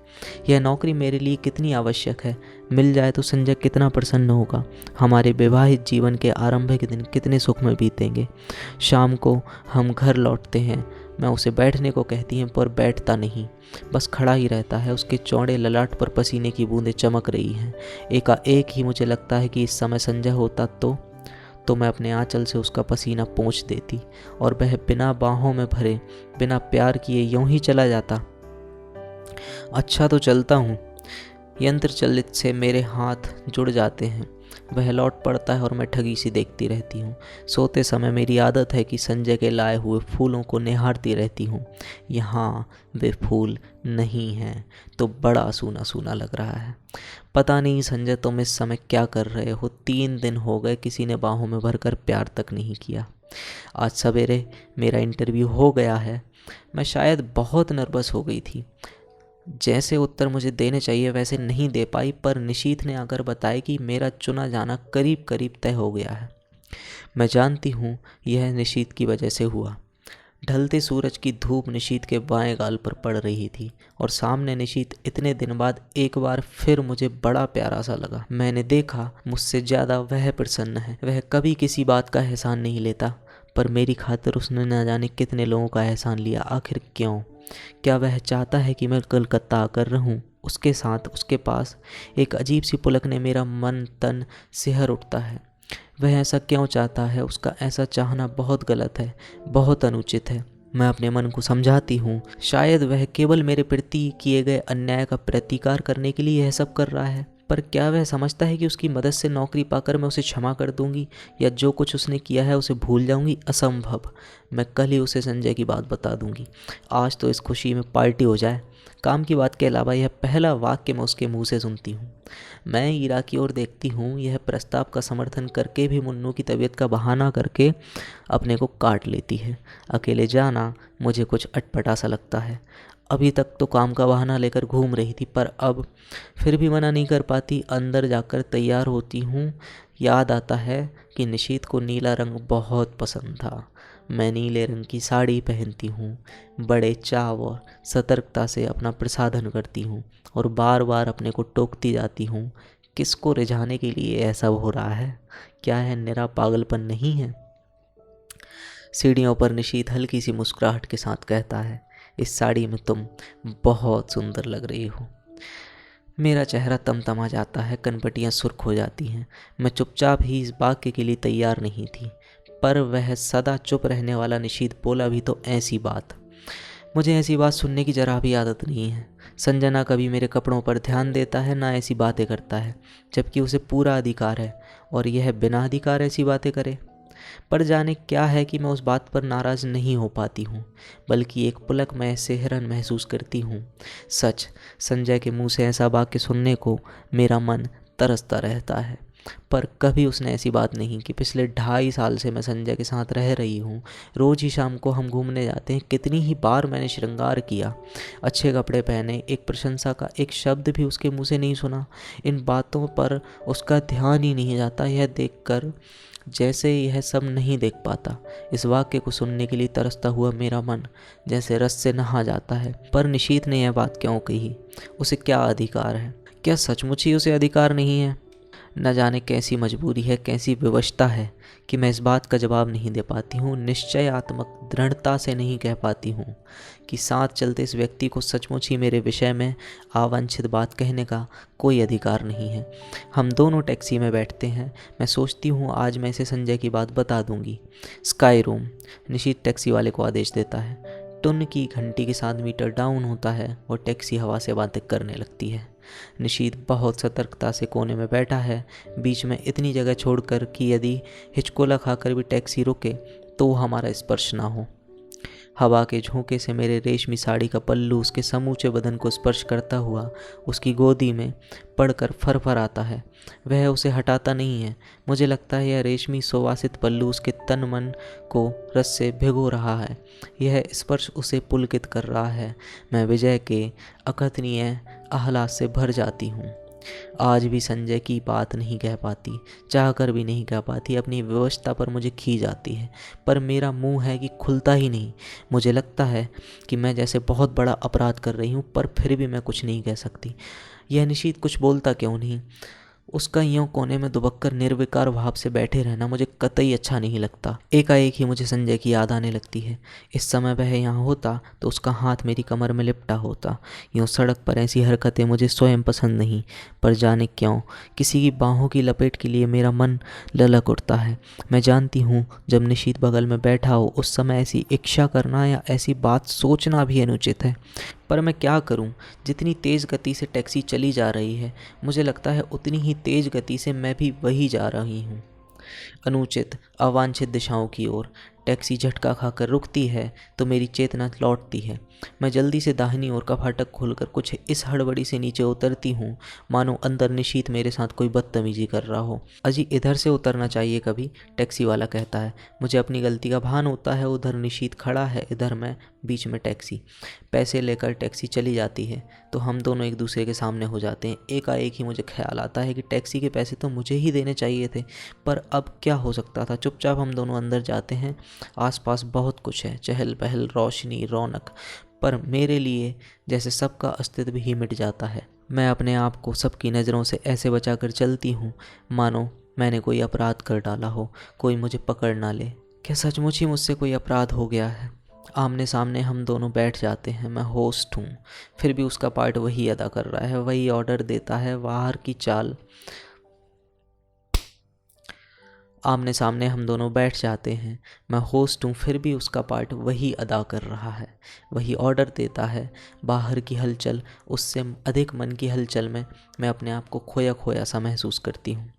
यह नौकरी मेरे लिए कितनी आवश्यक है, मिल जाए तो संजय कितना प्रसन्न होगा। हमारे विवाहित जीवन के आरंभिक दिन कितने सुख में बीतेंगे। शाम को हम घर लौटते हैं। मैं उसे बैठने को कहती हूँ, पर बैठता नहीं, बस खड़ा ही रहता है। उसके चौड़े ललाट पर पसीने की बूंदें चमक रही हैं। एकाएक ही मुझे लगता है कि इस समय संजय होता तो मैं अपने आंचल से उसका पसीना पोंछ देती और वह बिना बाहों में भरे, बिना प्यार किए यूं ही चला जाता। अच्छा तो चलता हूँ। यंत्र चलित से मेरे हाथ जुड़ जाते हैं। वह लौट पड़ता है और मैं ठगी सी देखती रहती हूँ। सोते समय मेरी आदत है कि संजय के लाए हुए फूलों को निहारती रहती हूँ। यहाँ वे फूल नहीं हैं तो बड़ा सूना सूना लग रहा है। पता नहीं संजय तुम इस समय क्या कर रहे हो। 3 दिन हो गए किसी ने बाहों में भरकर प्यार तक नहीं किया। आज सवेरे मेरा इंटरव्यू हो गया है। मैं शायद बहुत नर्वस हो गई थी। जैसे उत्तर मुझे देने चाहिए वैसे नहीं दे पाई, पर निशीथ ने आकर बताया कि मेरा चुना जाना करीब करीब तय हो गया है। मैं जानती हूँ यह निशीथ की वजह से हुआ। ढलते सूरज की धूप निशीथ के बाएं गाल पर पड़ रही थी और सामने निशीथ इतने दिन बाद एक बार फिर मुझे बड़ा प्यारा सा लगा। मैंने देखा मुझसे ज़्यादा वह प्रसन्न है। वह कभी किसी बात का एहसान नहीं लेता, पर मेरी खातिर उसने न जाने कितने लोगों का एहसान लिया। आखिर क्यों? क्या वह चाहता है कि मैं कलकत्ता आकर रहूं उसके साथ? उसके पास एक अजीब सी पुलक ने मेरा मन तन सिहर उठता है। वह ऐसा क्यों चाहता है? उसका ऐसा चाहना बहुत गलत है, बहुत अनुचित है। मैं अपने मन को समझाती हूँ, शायद वह केवल मेरे प्रति किए गए अन्याय का प्रतिकार करने के लिए यह सब कर रहा है। पर क्या वह समझता है कि उसकी मदद से नौकरी पाकर मैं उसे क्षमा कर दूंगी या जो कुछ उसने किया है उसे भूल जाऊंगी? असंभव। मैं कल ही उसे संजय की बात बता दूंगी। आज तो इस खुशी में पार्टी हो जाए। काम की बात के अलावा यह पहला वाक्य मैं उसके मुंह से सुनती हूँ। मैं ईरा की ओर देखती हूँ। यह प्रस्ताव का समर्थन करके भी मुन्नू की तबीयत का बहाना करके अपने को काट लेती है। अकेले जाना मुझे कुछ अटपटा सा लगता है। अभी तक तो काम का बहाना लेकर घूम रही थी, पर अब फिर भी मना नहीं कर पाती। अंदर जाकर तैयार होती हूँ। याद आता है कि निशीथ को नीला रंग बहुत पसंद था। मैं नीले रंग की साड़ी पहनती हूँ। बड़े चाव और सतर्कता से अपना प्रसाधन करती हूँ और बार बार अपने को टोकती जाती हूँ। किसको रिझाने के लिए ऐसा हो रहा है? क्या है निरा पागलपन नहीं है? सीढ़ियों पर निशीथ हल्की सी मुस्कुराहट के साथ कहता है, इस साड़ी में तुम बहुत सुंदर लग रही हो। मेरा चेहरा तमतमा जाता है, कनपटियाँ सुर्ख हो जाती हैं। मैं चुपचाप ही इस वाक्य के लिए तैयार नहीं थी, पर वह सदा चुप रहने वाला निशीथ बोला भी तो ऐसी बात। मुझे ऐसी बात सुनने की जरा भी आदत नहीं है। संजय ना कभी मेरे कपड़ों पर ध्यान देता है, ना ऐसी बातें करता है, जबकि उसे पूरा अधिकार है और यह बिना अधिकार ऐसी बातें करे। पर जाने क्या है कि मैं उस बात पर नाराज़ नहीं हो पाती हूँ, बल्कि एक पुलक में सिहरन महसूस करती हूँ। सच, संजय के मुंह से ऐसा वाक्य सुनने को मेरा मन तरसता रहता है, पर कभी उसने ऐसी बात नहीं की। पिछले 2.5 साल से मैं संजय के साथ रह रही हूँ। रोज़ ही शाम को हम घूमने जाते हैं। कितनी ही बार मैंने श्रृंगार किया, अच्छे कपड़े पहने, एक प्रशंसा का एक शब्द भी उसके मुँह से नहीं सुना। इन बातों पर उसका ध्यान ही नहीं जाता, यह देखकर जैसे यह सब नहीं देख पाता। इस वाक्य को सुनने के लिए तरसता हुआ मेरा मन जैसे रस से नहा जाता है। पर निशीथ ने यह बात क्यों कही? उसे क्या अधिकार है? क्या सचमुच ही उसे अधिकार नहीं है? न जाने कैसी मजबूरी है, कैसी विवशता है कि मैं इस बात का जवाब नहीं दे पाती हूँ। निश्चयात्मक दृढ़ता से नहीं कह पाती हूँ कि साथ चलते इस व्यक्ति को सचमुच ही मेरे विषय में अवांछित बात कहने का कोई अधिकार नहीं है। हम दोनों टैक्सी में बैठते हैं। मैं सोचती हूँ आज मैं इसे संजय की बात बता दूंगी। स्काई रूम, निशीथ टैक्सी वाले को आदेश देता है। टुन की घंटी के साथ मीटर डाउन होता है और टैक्सी हवा से बातें करने लगती है। निशीथ बहुत सतर्कता से कोने में बैठा है, बीच में इतनी जगह छोड़कर कि यदि हिचकोला खाकर भी टैक्सी रुके तो हमारा स्पर्श ना हो। हवा के झोंके से मेरे रेशमी साड़ी का पल्लू उसके समूचे बदन को स्पर्श करता हुआ उसकी गोदी में पड़कर फरफराता है। वह उसे हटाता नहीं है। मुझे लगता है यह रेशमी सुवासित पल्लू उसके तन मन को रस से भिगो रहा है। यह स्पर्श उसे पुलकित कर रहा है। मैं विजय के अकथनीय आह्लाद से भर जाती हूँ। आज भी संजय की बात नहीं कह पाती, चाहकर भी नहीं कह पाती। अपनी विवशता पर मुझे खींच आती है, पर मेरा मुंह है कि खुलता ही नहीं। मुझे लगता है कि मैं जैसे बहुत बड़ा अपराध कर रही हूँ, पर फिर भी मैं कुछ नहीं कह सकती। यह निशीथ कुछ बोलता क्यों नहीं? उसका यूं कोने में दुबक्कर निर्विकार भाव से बैठे रहना मुझे कतई अच्छा नहीं लगता। एकाएक ही मुझे संजय की याद आने लगती है। इस समय वह यहाँ होता तो उसका हाथ मेरी कमर में लिपटा होता। यूं सड़क पर ऐसी हरकतें मुझे स्वयं पसंद नहीं, पर जाने क्यों किसी की बाहों की लपेट के लिए मेरा मन ललक उठता है। मैं जानती हूँ जब निशीथ बगल में बैठा हो उस समय ऐसी इच्छा करना या ऐसी बात सोचना भी अनुचित है, पर मैं क्या करूं? जितनी तेज़ गति से टैक्सी चली जा रही है, मुझे लगता है उतनी ही तेज़ गति से मैं भी वही जा रही हूं, अनुचित अवांछित दिशाओं की ओर। टैक्सी झटका खाकर रुकती है तो मेरी चेतना लौटती है। मैं जल्दी से दाहिनी ओर का फाटक खोलकर कुछ इस हड़बड़ी से नीचे उतरती हूँ मानो अंदर निशीथ मेरे साथ कोई बदतमीजी कर रहा हो। अजी इधर से उतरना चाहिए कभी, टैक्सी वाला कहता है। मुझे अपनी गलती का भान होता है। उधर निशीथ खड़ा है, इधर मैं, बीच में टैक्सी। पैसे लेकर टैक्सी चली जाती है तो हम दोनों एक दूसरे के सामने हो जाते हैं। एकाएक ही मुझे ख्याल आता है कि टैक्सी के पैसे तो मुझे ही देने चाहिए थे, पर अब क्या हो सकता था। चुपचाप हम दोनों अंदर जाते हैं। आसपास बहुत कुछ है, चहल पहल, रोशनी, रौनक, पर मेरे लिए जैसे सबका अस्तित्व ही मिट जाता है। मैं अपने आप को सबकी नज़रों से ऐसे बचाकर चलती हूँ मानो मैंने कोई अपराध कर डाला हो, कोई मुझे पकड़ ना ले। क्या सचमुच ही मुझसे कोई अपराध हो गया है? आमने सामने हम दोनों बैठ जाते हैं। मैं होस्ट हूँ, फिर भी उसका पार्ट वही अदा कर रहा है, वही ऑर्डर देता है, बाहर की चाल। आमने सामने हम दोनों बैठ जाते हैं। मैं होस्ट हूँ, फिर भी उसका पार्ट वही अदा कर रहा है, वही ऑर्डर देता है। बाहर की हलचल, उससे अधिक मन की हलचल में मैं अपने आप को खोया खोया सा महसूस करती हूँ।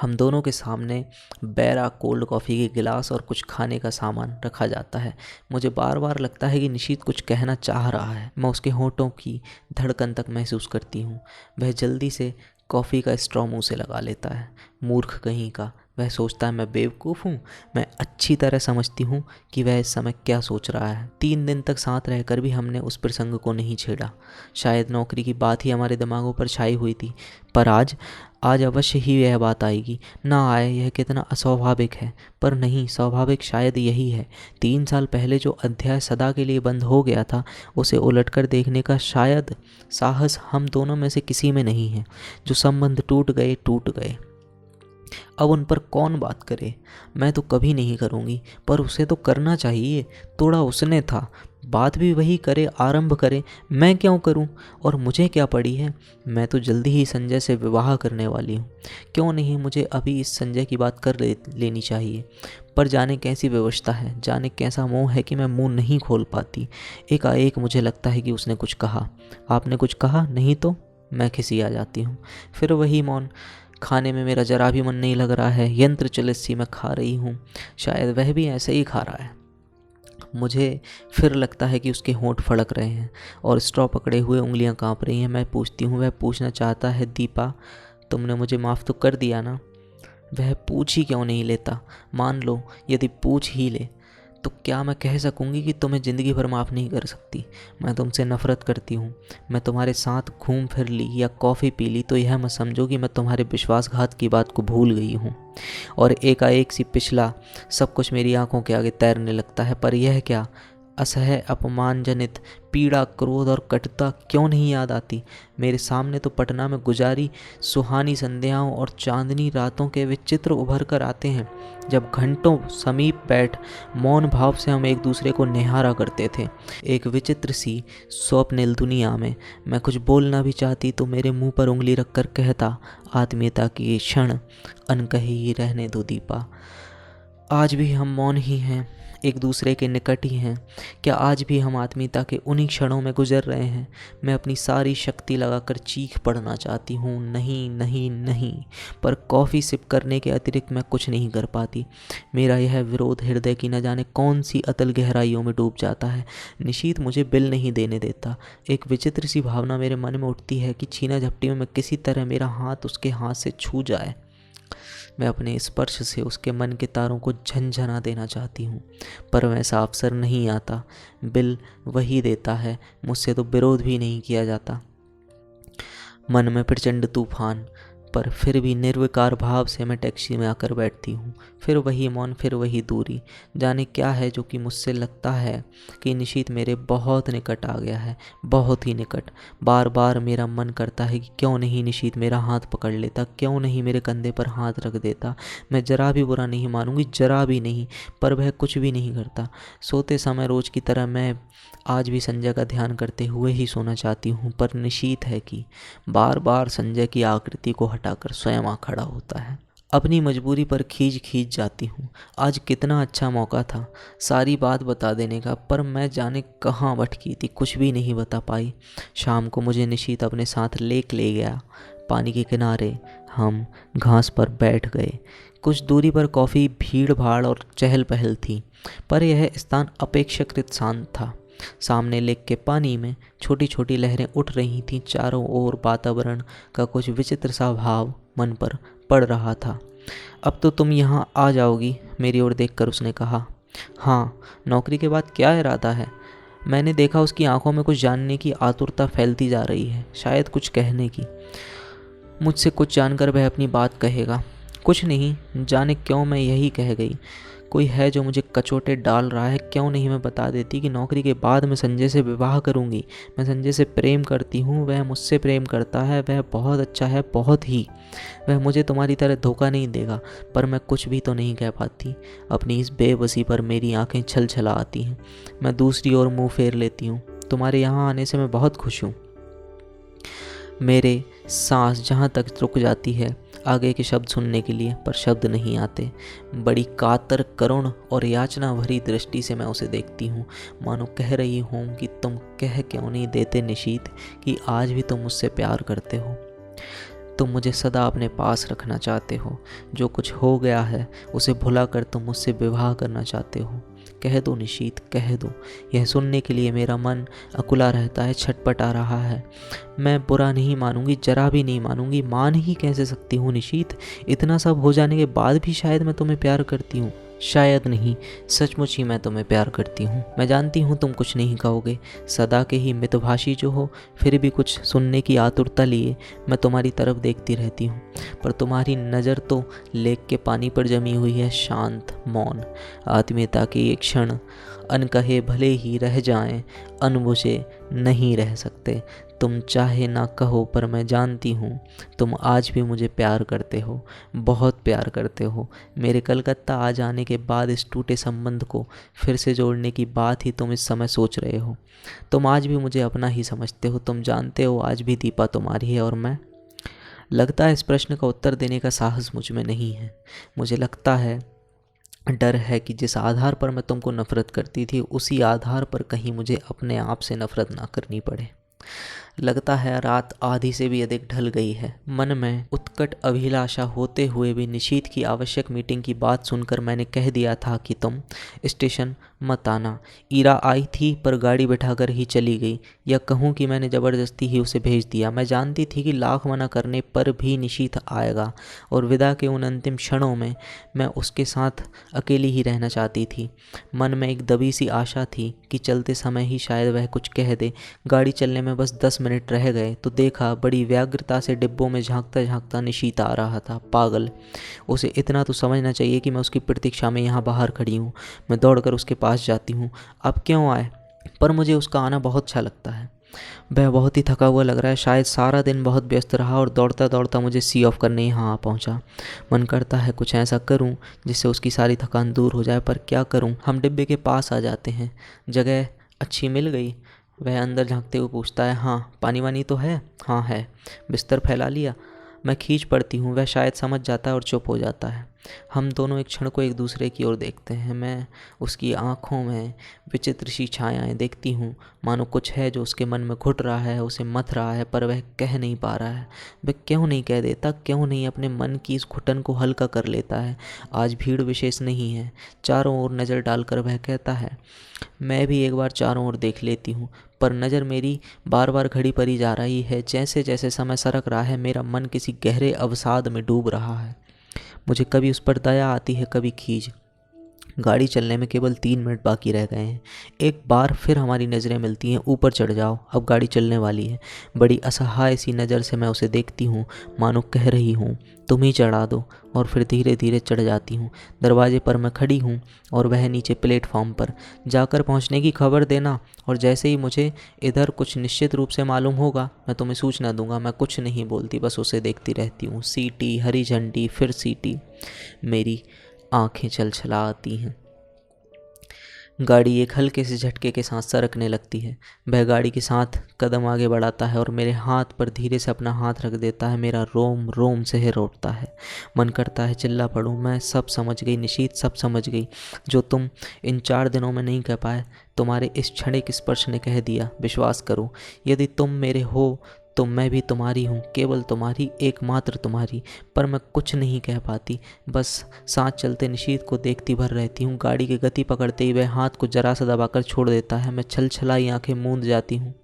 हम दोनों के सामने बैरा कोल्ड कॉफ़ी के गिलास और कुछ खाने का सामान रखा जाता है। मुझे बार बार लगता है कि निशीथ कुछ कहना चाह रहा है। मैं उसके होंठों की धड़कन तक महसूस करती हूँ। वह जल्दी से कॉफ़ी का स्ट्रॉ मुँह से लगा लेता है। मूर्ख कहीं का, वह सोचता है मैं बेवकूफ़ हूँ। मैं अच्छी तरह समझती हूँ कि वह इस समय क्या सोच रहा है। 3 दिन तक साथ रहकर भी हमने उस प्रसंग को नहीं छेड़ा। शायद नौकरी की बात ही हमारे दिमागों पर छाई हुई थी, पर आज अवश्य ही यह बात आएगी। ना आए यह कितना अस्वाभाविक है, पर नहीं, स्वाभाविक शायद यही है। 3 साल पहले जो अध्याय सदा के लिए बंद हो गया था, उसे उलटकर देखने का शायद साहस हम दोनों में से किसी में नहीं है। जो संबंध टूट गए, अब उन पर कौन बात करे? मैं तो कभी नहीं करूँगी, पर उसे तो करना चाहिए। तोड़ा उसने था, बात भी वही करे, आरंभ करे। मैं क्यों करूं? और मुझे क्या पड़ी है? मैं तो जल्दी ही संजय से विवाह करने वाली हूं। क्यों नहीं मुझे अभी इस संजय की बात कर लेनी चाहिए? पर जाने कैसी व्यवस्था है, जाने कैसा मोह है कि मैं मुंह नहीं खोल पाती। एकाएक मुझे लगता है कि उसने कुछ कहा। आपने कुछ कहा नहीं तो? मैं खिसिया जाती हूँ। फिर वही मौन। खाने में मेरा जरा भी मन नहीं लग रहा है। यंत्र चलित सी मैं खा रही हूँ, शायद वह भी ऐसे ही खा रहा है। मुझे फिर लगता है कि उसके होंठ फड़क रहे हैं और स्ट्रॉ पकड़े हुए उंगलियां कांप रही हैं। मैं पूछती हूँ, वह पूछना चाहता है, दीपा तुमने मुझे माफ़ तो कर दिया ना? वह पूछ ही क्यों नहीं लेता? मान लो यदि पूछ ही ले तो क्या मैं कह सकूँगी कि तुम्हें ज़िंदगी भर माफ़ नहीं कर सकती? मैं तुमसे नफ़रत करती हूँ। मैं तुम्हारे साथ घूम फिर ली या कॉफ़ी पी ली तो यह मत समझो कि मैं तुम्हारे विश्वासघात की बात को भूल गई हूँ। और एकाएक सी पिछला सब कुछ मेरी आंखों के आगे तैरने लगता है। पर यह क्या असह्य अपमानजनित पीड़ा, क्रोध और कटुता क्यों नहीं याद आती? मेरे सामने तो पटना में गुजारी सुहानी संध्याओं और चांदनी रातों के वे चित्र उभर कर आते हैं, जब घंटों समीप बैठ मौन भाव से हम एक दूसरे को निहारा करते थे। एक विचित्र सी स्वप्निल दुनिया में मैं कुछ बोलना भी चाहती तो मेरे मुंह पर उंगली रखकर कहता, आत्मीयता की ये क्षण अनकही ही रहने दो दीपा। आज भी हम मौन ही हैं। एक दूसरे के निकट ही हैं। क्या आज भी हम आत्मीयता के उन्हीं क्षणों में गुजर रहे हैं? मैं अपनी सारी शक्ति लगाकर चीख पड़ना चाहती हूँ, नहीं नहीं नहीं, पर कॉफ़ी सिप करने के अतिरिक्त मैं कुछ नहीं कर पाती। मेरा यह विरोध हृदय की न जाने कौन सी अतल गहराइयों में डूब जाता है। निशीथ मुझे बिल नहीं देने देता। एक विचित्र सी भावना मेरे मन में उठती है कि छीना झपटी में मैं किसी तरह मेरा हाथ उसके हाथ से छू जाए। मैं अपने स्पर्श से उसके मन के तारों को झनझना देना चाहती हूँ, पर वैसा अवसर नहीं आता। बिल वही देता है, मुझसे तो विरोध भी नहीं किया जाता। मन में प्रचंड तूफान, पर फिर भी निर्विकार भाव से मैं टैक्सी में आकर बैठती हूँ। फिर वही मौन, फिर वही दूरी। जाने क्या है जो कि मुझसे लगता है कि निशीथ मेरे बहुत निकट आ गया है, बहुत ही निकट। बार बार मेरा मन करता है कि क्यों नहीं निशीथ मेरा हाथ पकड़ लेता, क्यों नहीं मेरे कंधे पर हाथ रख देता। मैं जरा भी बुरा नहीं मानूंगी, जरा भी नहीं, पर वह कुछ भी नहीं करता। सोते समय रोज की तरह मैं आज भी संजय का ध्यान करते हुए ही सोना चाहती हूँ, पर निशीथ है कि बार बार संजय की आकृति को हटाकर स्वयं आ खड़ा होता है। अपनी मजबूरी पर खींच खींच जाती हूँ। आज कितना अच्छा मौका था सारी बात बता देने का, पर मैं जाने कहाँ भटकी थी, कुछ भी नहीं बता पाई। शाम को मुझे निशीथ अपने साथ लेक ले गया। पानी के किनारे हम घास पर बैठ गए। कुछ दूरी पर कॉफ़ी, भीड़ भाड़ और चहल पहल थी, पर यह स्थान अपेक्षाकृत शांत था। सामने लेक के पानी में छोटी छोटी लहरें उठ रही थीं। चारों ओर वातावरण का कुछ विचित्र सा भाव मन पर पड़ रहा था। अब तो तुम यहाँ आ जाओगी, मेरी ओर देखकर उसने कहा। हाँ, नौकरी के बाद क्या इरादा है? मैंने देखा उसकी आंखों में कुछ जानने की आतुरता फैलती जा रही है, शायद कुछ कहने की। मुझसे कुछ जानकर वह अपनी बात कहेगा। कुछ नहीं, जाने क्यों मैं यही कह गई। कोई है जो मुझे कचोटे डाल रहा है। क्यों नहीं मैं बता देती कि नौकरी के बाद मैं संजय से विवाह करूंगी। मैं संजय से प्रेम करती हूँ, वह मुझसे प्रेम करता है, वह बहुत अच्छा है, बहुत ही। वह मुझे तुम्हारी तरह धोखा नहीं देगा, पर मैं कुछ भी तो नहीं कह पाती। अपनी इस बेबसी पर मेरी आंखें छल छला आती हैं। मैं दूसरी ओर मुंह फेर लेती हूँ। तुम्हारे यहाँ आने से मैं बहुत खुश हूँ। मेरे सांस जहाँ तक रुक जाती है आगे के शब्द सुनने के लिए, पर शब्द नहीं आते। बड़ी कातर, करुण और याचना भरी दृष्टि से मैं उसे देखती हूँ, मानो कह रही हूँ कि तुम कह क्यों नहीं देते निशीथ कि आज भी तुम मुझसे प्यार करते हो। तुम मुझे सदा अपने पास रखना चाहते हो। जो कुछ हो गया है उसे भुलाकर तुम मुझसे विवाह करना चाहते हो। कह दो निशीथ, कह दो। यह सुनने के लिए मेरा मन अकुला रहता है, छटपटा रहा है। मैं बुरा नहीं मानूंगी, जरा भी नहीं मानूंगी। मान ही कैसे सकती हूँ निशीथ? इतना सब हो जाने के बाद भी शायद मैं तुम्हें प्यार करती हूँ। शायद नहीं, सचमुच ही मैं तुम्हें प्यार करती हूँ। मैं जानती हूँ तुम कुछ नहीं कहोगे, सदा के ही मितभाषी जो हो, फिर भी कुछ सुनने की आतुरता लिए मैं तुम्हारी तरफ देखती रहती हूँ। पर तुम्हारी नज़र तो लेक के पानी पर जमी हुई है, शांत, मौन। आत्मीयता के ये क्षण अनकहे भले ही रह जाएं, अनबुझे नहीं रह सकते। तुम चाहे ना कहो, पर मैं जानती हूँ तुम आज भी मुझे प्यार करते हो, बहुत प्यार करते हो। मेरे कलकत्ता आ जाने के बाद इस टूटे संबंध को फिर से जोड़ने की बात ही तुम इस समय सोच रहे हो। तुम आज भी मुझे अपना ही समझते हो। तुम जानते हो आज भी दीपा तुम्हारी है और मैं। लगता है इस प्रश्न का उत्तर देने का साहस मुझ में नहीं है। मुझे लगता है, डर है कि जिस आधार पर मैं तुमको नफ़रत करती थी, उसी आधार पर कहीं मुझे अपने आप से नफ़रत ना करनी पड़े। लगता है रात आधी से भी अधिक ढल गई है। मन में उत्कट अभिलाषा होते हुए भी निशीथ की आवश्यक मीटिंग की बात सुनकर मैंने कह दिया था कि तुम स्टेशन मत आना। ईरा आई थी पर गाड़ी बैठाकर ही चली गई, या कहूँ कि मैंने ज़बरदस्ती ही उसे भेज दिया। मैं जानती थी कि लाख मना करने पर भी निशीथ आएगा, और विदा के उन अंतिम क्षणों में मैं उसके साथ अकेली ही रहना चाहती थी। मन में एक दबी सी आशा थी कि चलते समय ही शायद वह कुछ कह दे। गाड़ी चलने में बस 10 मिनट रह गए तो देखा, बड़ी व्यग्रता से डिब्बों में झांकता झांकता निशीथ आ रहा था। पागल, उसे इतना तो समझना चाहिए कि मैं उसकी प्रतीक्षा में यहाँ बाहर खड़ी हूँ। मैं दौड़कर उसके पास जाती हूँ। अब क्यों आए? पर मुझे उसका आना बहुत अच्छा लगता है। वह बहुत ही थका हुआ लग रहा है, शायद सारा दिन बहुत व्यस्त रहा और दौड़ता दौड़ता मुझे सी ऑफ करने यहाँ आ पहुँचा। मन करता है कुछ ऐसा करूँ जिससे उसकी सारी थकान दूर हो जाए, पर क्या करूँ? हम डिब्बे के पास आ जाते हैं। जगह अच्छी मिल गई? वह अंदर झांकते हुए पूछता है। हाँ, पानी वानी तो है? हाँ है। बिस्तर फैला लिया? मैं खींच पड़ती हूँ। वह शायद समझ जाता है और चुप हो जाता है। हम दोनों एक क्षण को एक दूसरे की ओर देखते हैं। मैं उसकी आंखों में विचित्र सी छायाएं देखती हूँ, मानो कुछ है जो उसके मन में घुट रहा है, उसे मथ रहा है, पर वह कह नहीं पा रहा है। वह क्यों नहीं कह देता, क्यों नहीं अपने मन की इस घुटन को हल्का कर लेता है। आज भीड़ विशेष नहीं है। चारों ओर नज़र डालकर वह कहता है। मैं भी एक बार चारों ओर देख लेती हूँ, पर नज़र मेरी बार बार घड़ी पर ही जा रही है। जैसे जैसे समय सरक रहा है, मेरा मन किसी गहरे अवसाद में डूब रहा है। मुझे कभी उस पर दया आती है, कभी खींच। गाड़ी चलने में केवल 3 मिनट बाकी रह गए हैं। एक बार फिर हमारी नज़रें मिलती हैं। ऊपर चढ़ जाओ, अब गाड़ी चलने वाली है। बड़ी असहाय सी नज़र से मैं उसे देखती हूँ, मानो कह रही हूँ तुम ही चढ़ा दो, और फिर धीरे धीरे चढ़ जाती हूँ। दरवाजे पर मैं खड़ी हूँ और वह नीचे प्लेटफॉर्म पर। जाकर पहुँचने की खबर देना, और जैसे ही मुझे इधर कुछ निश्चित रूप से मालूम होगा मैं तुम्हें सूचना दूंगा। मैं कुछ नहीं बोलती, बस उसे देखती रहती हूँ। सीटी, हरी झंडी, फिर सीटी। मेरी आंखें छलछला आती हैं। गाड़ी एक हल्के से झटके के साथ सरकने लगती है। वह गाड़ी के साथ कदम आगे बढ़ाता है और मेरे हाथ पर धीरे से अपना हाथ रख देता है। मेरा रोम रोम से हिल उठता है। मन करता है चिल्ला पड़ूं। मैं सब समझ गई निशीत, सब समझ गई। जो तुम इन 4 दिनों में नहीं कह पाए, तुम्हारे इस क्षणिक स्पर्श ने कह दिया। विश्वास करो, यदि तुम मेरे हो तो मैं भी तुम्हारी हूँ, केवल तुम्हारी, एकमात्र तुम्हारी। पर मैं कुछ नहीं कह पाती, बस सांस चलते निशीत को देखती भर रहती हूँ। गाड़ी की गति पकड़ते ही वह हाथ को जरा सा दबाकर छोड़ देता है। मैं छलछलाई आंखें मूंद जाती हूँ।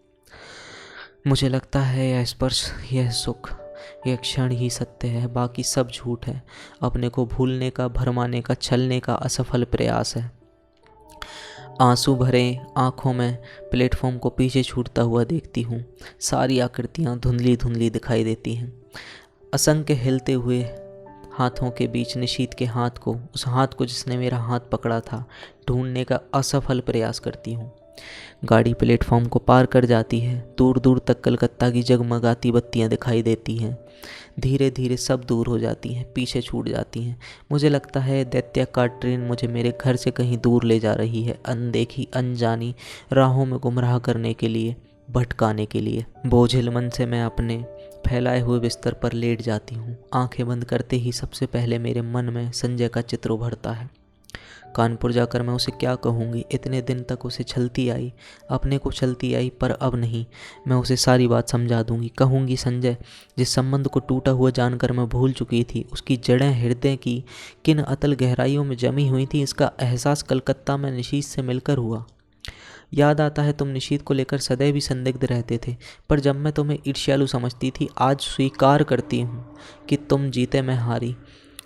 मुझे लगता है यह स्पर्श, यह सुख, यह क्षण ही सत्य है, बाकी सब झूठ है। अपने को भूलने का, भरमाने का, छलने का असफल प्रयास है। आंसू भरे आंखों में प्लेटफॉर्म को पीछे छूटता हुआ देखती हूँ। सारी आकृतियाँ धुंधली धुंधली दिखाई देती हैं। असंख्य हिलते हुए हाथों के बीच निशीत के हाथ को, उस हाथ को जिसने मेरा हाथ पकड़ा था, ढूंढने का असफल प्रयास करती हूँ। गाड़ी प्लेटफॉर्म को पार कर जाती है। दूर दूर तक कलकत्ता की जगमगाती बत्तियां दिखाई देती हैं। धीरे धीरे सब दूर हो जाती हैं, पीछे छूट जाती हैं। मुझे लगता है दैत्याकार ट्रेन मुझे मेरे घर से कहीं दूर ले जा रही है, अनदेखी अनजानी राहों में गुमराह करने के लिए, भटकाने के लिए। बोझिल मन से मैं अपने फैलाए हुए बिस्तर पर लेट जाती हूँ। आंखें बंद करते ही सबसे पहले मेरे मन में संजय का चित्र उभरता है। कानपुर जाकर मैं उसे क्या कहूँगी। इतने दिन तक उसे छलती आई, अपने को छलती आई, पर अब नहीं। मैं उसे सारी बात समझा दूंगी। कहूँगी संजय, जिस संबंध को टूटा हुआ जानकर मैं भूल चुकी थी, उसकी जड़ें हृदय की किन अतल गहराइयों में जमी हुई थी, इसका एहसास कलकत्ता में निशीत से मिलकर हुआ। याद आता है तुम निशीत को लेकर सदैव ही संदिग्ध रहते थे, पर जब मैं तुम्हें ईर्ष्यालु समझती थी, आज स्वीकार करती हूँ कि तुम जीते मैं हारी।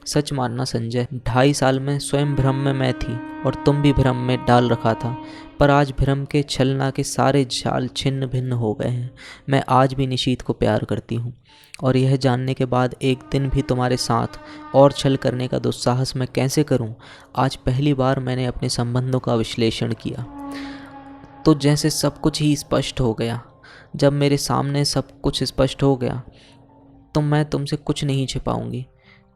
सच मानना संजय, 2.5 साल में स्वयं भ्रम में मैं थी और तुम भी भ्रम में डाल रखा था, पर आज भ्रम के छलना के सारे जाल छिन्न भिन्न हो गए हैं। मैं आज भी निशीत को प्यार करती हूँ, और यह जानने के बाद एक दिन भी तुम्हारे साथ और छल करने का दुस्साहस मैं कैसे करूँ। आज पहली बार मैंने अपने संबंधों का विश्लेषण किया तो जैसे सब कुछ ही स्पष्ट हो गया। जब मेरे सामने सब कुछ स्पष्ट हो गया तो मैं तुमसे कुछ नहीं छिपाऊंगी।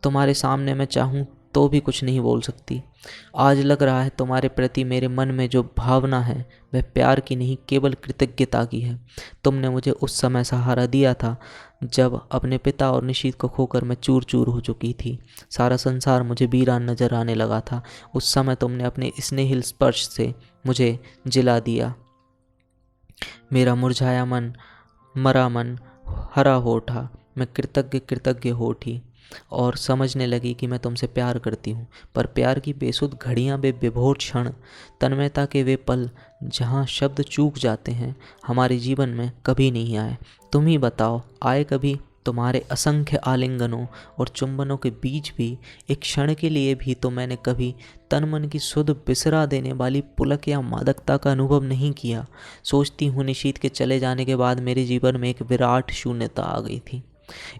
तुम्हारे सामने मैं चाहूँ तो भी कुछ नहीं बोल सकती। आज लग रहा है तुम्हारे प्रति मेरे मन में जो भावना है वह प्यार की नहीं, केवल कृतज्ञता की है। तुमने मुझे उस समय सहारा दिया था जब अपने पिता और निशीत को खोकर मैं चूर चूर हो चुकी थी। सारा संसार मुझे वीरान नजर आने लगा था। उस समय तुमने अपने स्नेहिल स्पर्श से मुझे जिला दिया। मेरा मुरझाया मन, मरा मन हरा हो उठा। मैं कृतज्ञ कृतज्ञ हो उठी और समझने लगी कि मैं तुमसे प्यार करती हूँ। पर प्यार की बेसुध घड़ियाँ, वे विभोर क्षण, तन्मयता के वे पल जहाँ शब्द चूक जाते हैं, हमारे जीवन में कभी नहीं आए। तुम ही बताओ, आए कभी? तुम्हारे असंख्य आलिंगनों और चुंबनों के बीच भी एक क्षण के लिए भी तो मैंने कभी तन मन की सुध बिसरा देने वाली पुलक या मादकता का अनुभव नहीं किया। सोचती हूँ निशीत के चले जाने के बाद मेरे जीवन में एक विराट शून्यता आ गई थी,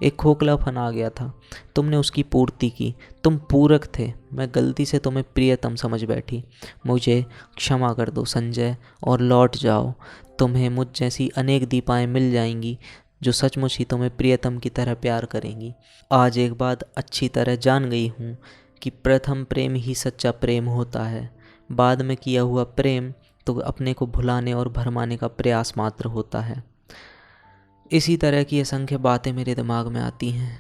एक खोखलापन आ गया था। तुमने उसकी पूर्ति की, तुम पूरक थे। मैं गलती से तुम्हें प्रियतम समझ बैठी। मुझे क्षमा कर दो संजय और लौट जाओ। तुम्हें मुझ जैसी अनेक दीपाएं मिल जाएंगी जो सचमुच ही तुम्हें प्रियतम की तरह प्यार करेंगी। आज एक बात अच्छी तरह जान गई हूँ कि प्रथम प्रेम ही सच्चा प्रेम होता है। बाद में किया हुआ प्रेम तो अपने को भुलाने और भरमाने का प्रयास मात्र होता है। इसी तरह की असंख्य बातें मेरे दिमाग में आती हैं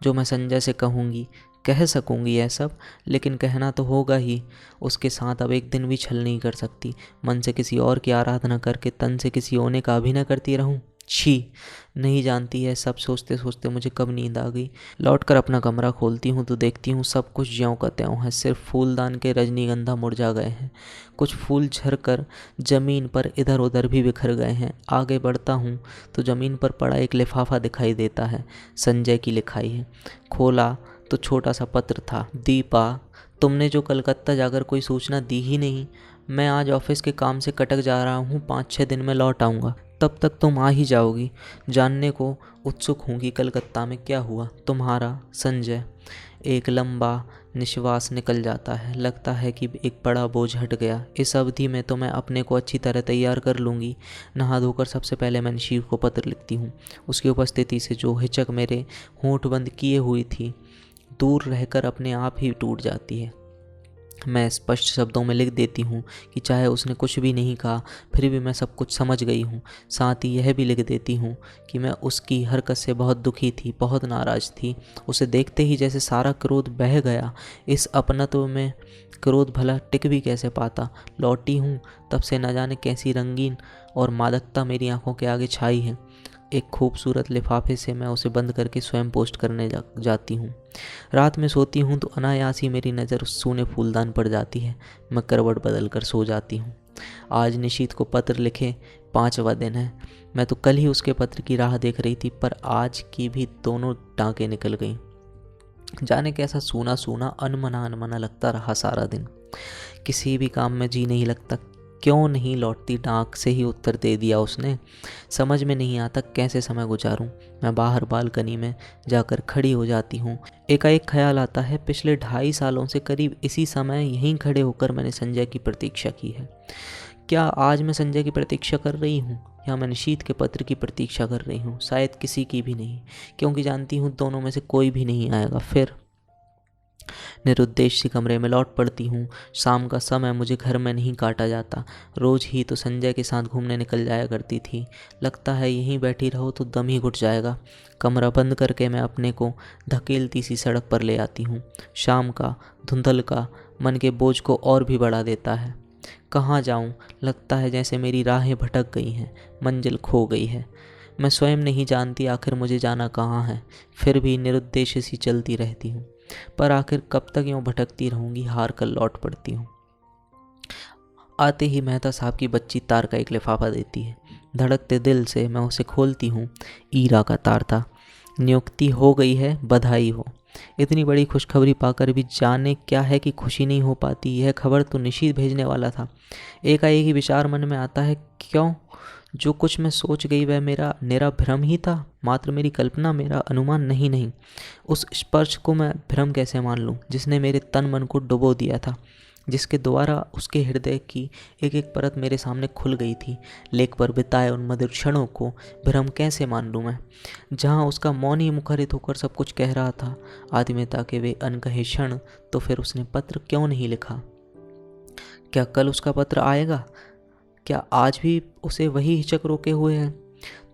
जो मैं संजय से कहूँगी, कह सकूंगी यह सब, लेकिन कहना तो होगा ही। उसके साथ अब एक दिन भी छल नहीं कर सकती। मन से किसी और की आराधना करके तन से किसी होने का अभिनय करती रहूं। छी, नहीं जानती है सब सोचते सोचते मुझे कब नींद आ गई। लौटकर अपना कमरा खोलती हूँ तो देखती हूँ सब कुछ ज्यों का त्यों है। सिर्फ फूलदान के रजनीगंधा मुरझा गए हैं। कुछ फूल झरकर जमीन पर इधर उधर भी बिखर गए हैं। आगे बढ़ता हूँ तो जमीन पर पड़ा एक लिफाफा दिखाई देता है। संजय की लिखाई है। खोला तो छोटा सा पत्र था। दीपा, तुमने जो कलकत्ता जाकर कोई सूचना दी ही नहीं। मैं आज ऑफिस के काम से कटक जा रहा हूँ, 5-6 दिन में लौट आऊँगा। तब तक तुम आ ही जाओगी। जानने को उत्सुक हूँ कि कलकत्ता में क्या हुआ। तुम्हारा संजय। एक लंबा निश्वास निकल जाता है। लगता है कि एक बड़ा बोझ हट गया। इस अवधि में तो मैं अपने को अच्छी तरह तैयार कर लूँगी। नहा धोकर सबसे पहले मैं शिव को पत्र लिखती हूँ। उसकी उपस्थिति से जो हिचक मेरे होंठ बंद किए हुई थी, दूर रहकर अपने आप ही टूट जाती है। मैं स्पष्ट शब्दों में लिख देती हूँ कि चाहे उसने कुछ भी नहीं कहा, फिर भी मैं सब कुछ समझ गई हूँ। साथ ही यह भी लिख देती हूँ कि मैं उसकी हरकत से बहुत दुखी थी, बहुत नाराज़ थी। उसे देखते ही जैसे सारा क्रोध बह गया। इस अपनत्व में क्रोध भला टिक भी कैसे पाता। लौटी हूँ तब से न जाने कैसी रंगीन और मादकता मेरी आंखों के आगे छाई है। एक खूबसूरत लिफाफे से मैं उसे बंद करके स्वयं पोस्ट करने जाती हूँ। रात में सोती हूँ तो अनायास ही मेरी नज़र उस सूने फूलदान पर जाती है। मैं करवट बदल कर सो जाती हूँ। आज निशीत को पत्र लिखे 5वां दिन है। मैं तो कल ही उसके पत्र की राह देख रही थी, पर आज की भी दोनों टाँकें निकल गईं। जाने कैसा सूना सूना अनमना लगता रहा सारा दिन। किसी भी काम में जी नहीं लगता। क्यों नहीं लौटती डाक से ही उत्तर दे दिया उसने। समझ में नहीं आता कैसे समय गुजारूं। मैं बाहर बालकनी में जाकर खड़ी हो जाती हूँ। एकाएक ख्याल आता है, पिछले 2.5 सालों से करीब इसी समय यहीं खड़े होकर मैंने संजय की प्रतीक्षा की है। क्या आज मैं संजय की प्रतीक्षा कर रही हूँ, या मैं निशीत के पत्र की प्रतीक्षा कर रही हूँ? शायद किसी की भी नहीं, क्योंकि जानती हूँ दोनों में से कोई भी नहीं आएगा। फिर निरुद्देश सी कमरे में लौट पड़ती हूँ। शाम का समय मुझे घर में नहीं काटा जाता। रोज़ ही तो संजय के साथ घूमने निकल जाया करती थी। लगता है यहीं बैठी रहो तो दम ही घुट जाएगा। कमरा बंद करके मैं अपने को धकेलती सी सड़क पर ले आती हूँ। शाम का धुंधल का मन के बोझ को और भी बढ़ा देता है। कहाँ जाऊँ? लगता है जैसे मेरी राहें भटक गई हैं, मंजिल खो गई है। मैं स्वयं नहीं जानती आखिर मुझे जाना कहाँ है। फिर भी निरुद्देश सी चलती रहती हूँ। पर आखिर कब तक यूँ भटकती रहूँगी? हार कर लौट पड़ती हूँ। आते ही मेहता साहब की बच्ची तार का एक लिफाफा देती है। धड़कते दिल से मैं उसे खोलती हूँ। ईरा का तार था। नियुक्ति हो गई है, बधाई हो। इतनी बड़ी खुशखबरी पाकर भी जाने क्या है कि खुशी नहीं हो पाती। यह खबर तो निशीत भेजने वाला था। एकाएक ही विचार मन में आता है, क्यों जो कुछ मैं सोच गई वह मेरा निरा भ्रम ही था, मात्र मेरी कल्पना, मेरा अनुमान नहीं। उस स्पर्श को मैं भ्रम कैसे मान लूं, जिसने मेरे तन मन को डुबो दिया था, जिसके द्वारा उसके हृदय की एक एक परत मेरे सामने खुल गई थी। लेख पर बिताए उन मधुर क्षणों को भ्रम कैसे मान लूं मैं, जहां उसका मौन ही मुखरित होकर सब कुछ कह रहा था। आत्मीयता के वे अनकहे क्षण। तो फिर उसने पत्र क्यों नहीं लिखा? क्या कल उसका पत्र आएगा? क्या आज भी उसे वही हिचक रोके हुए है?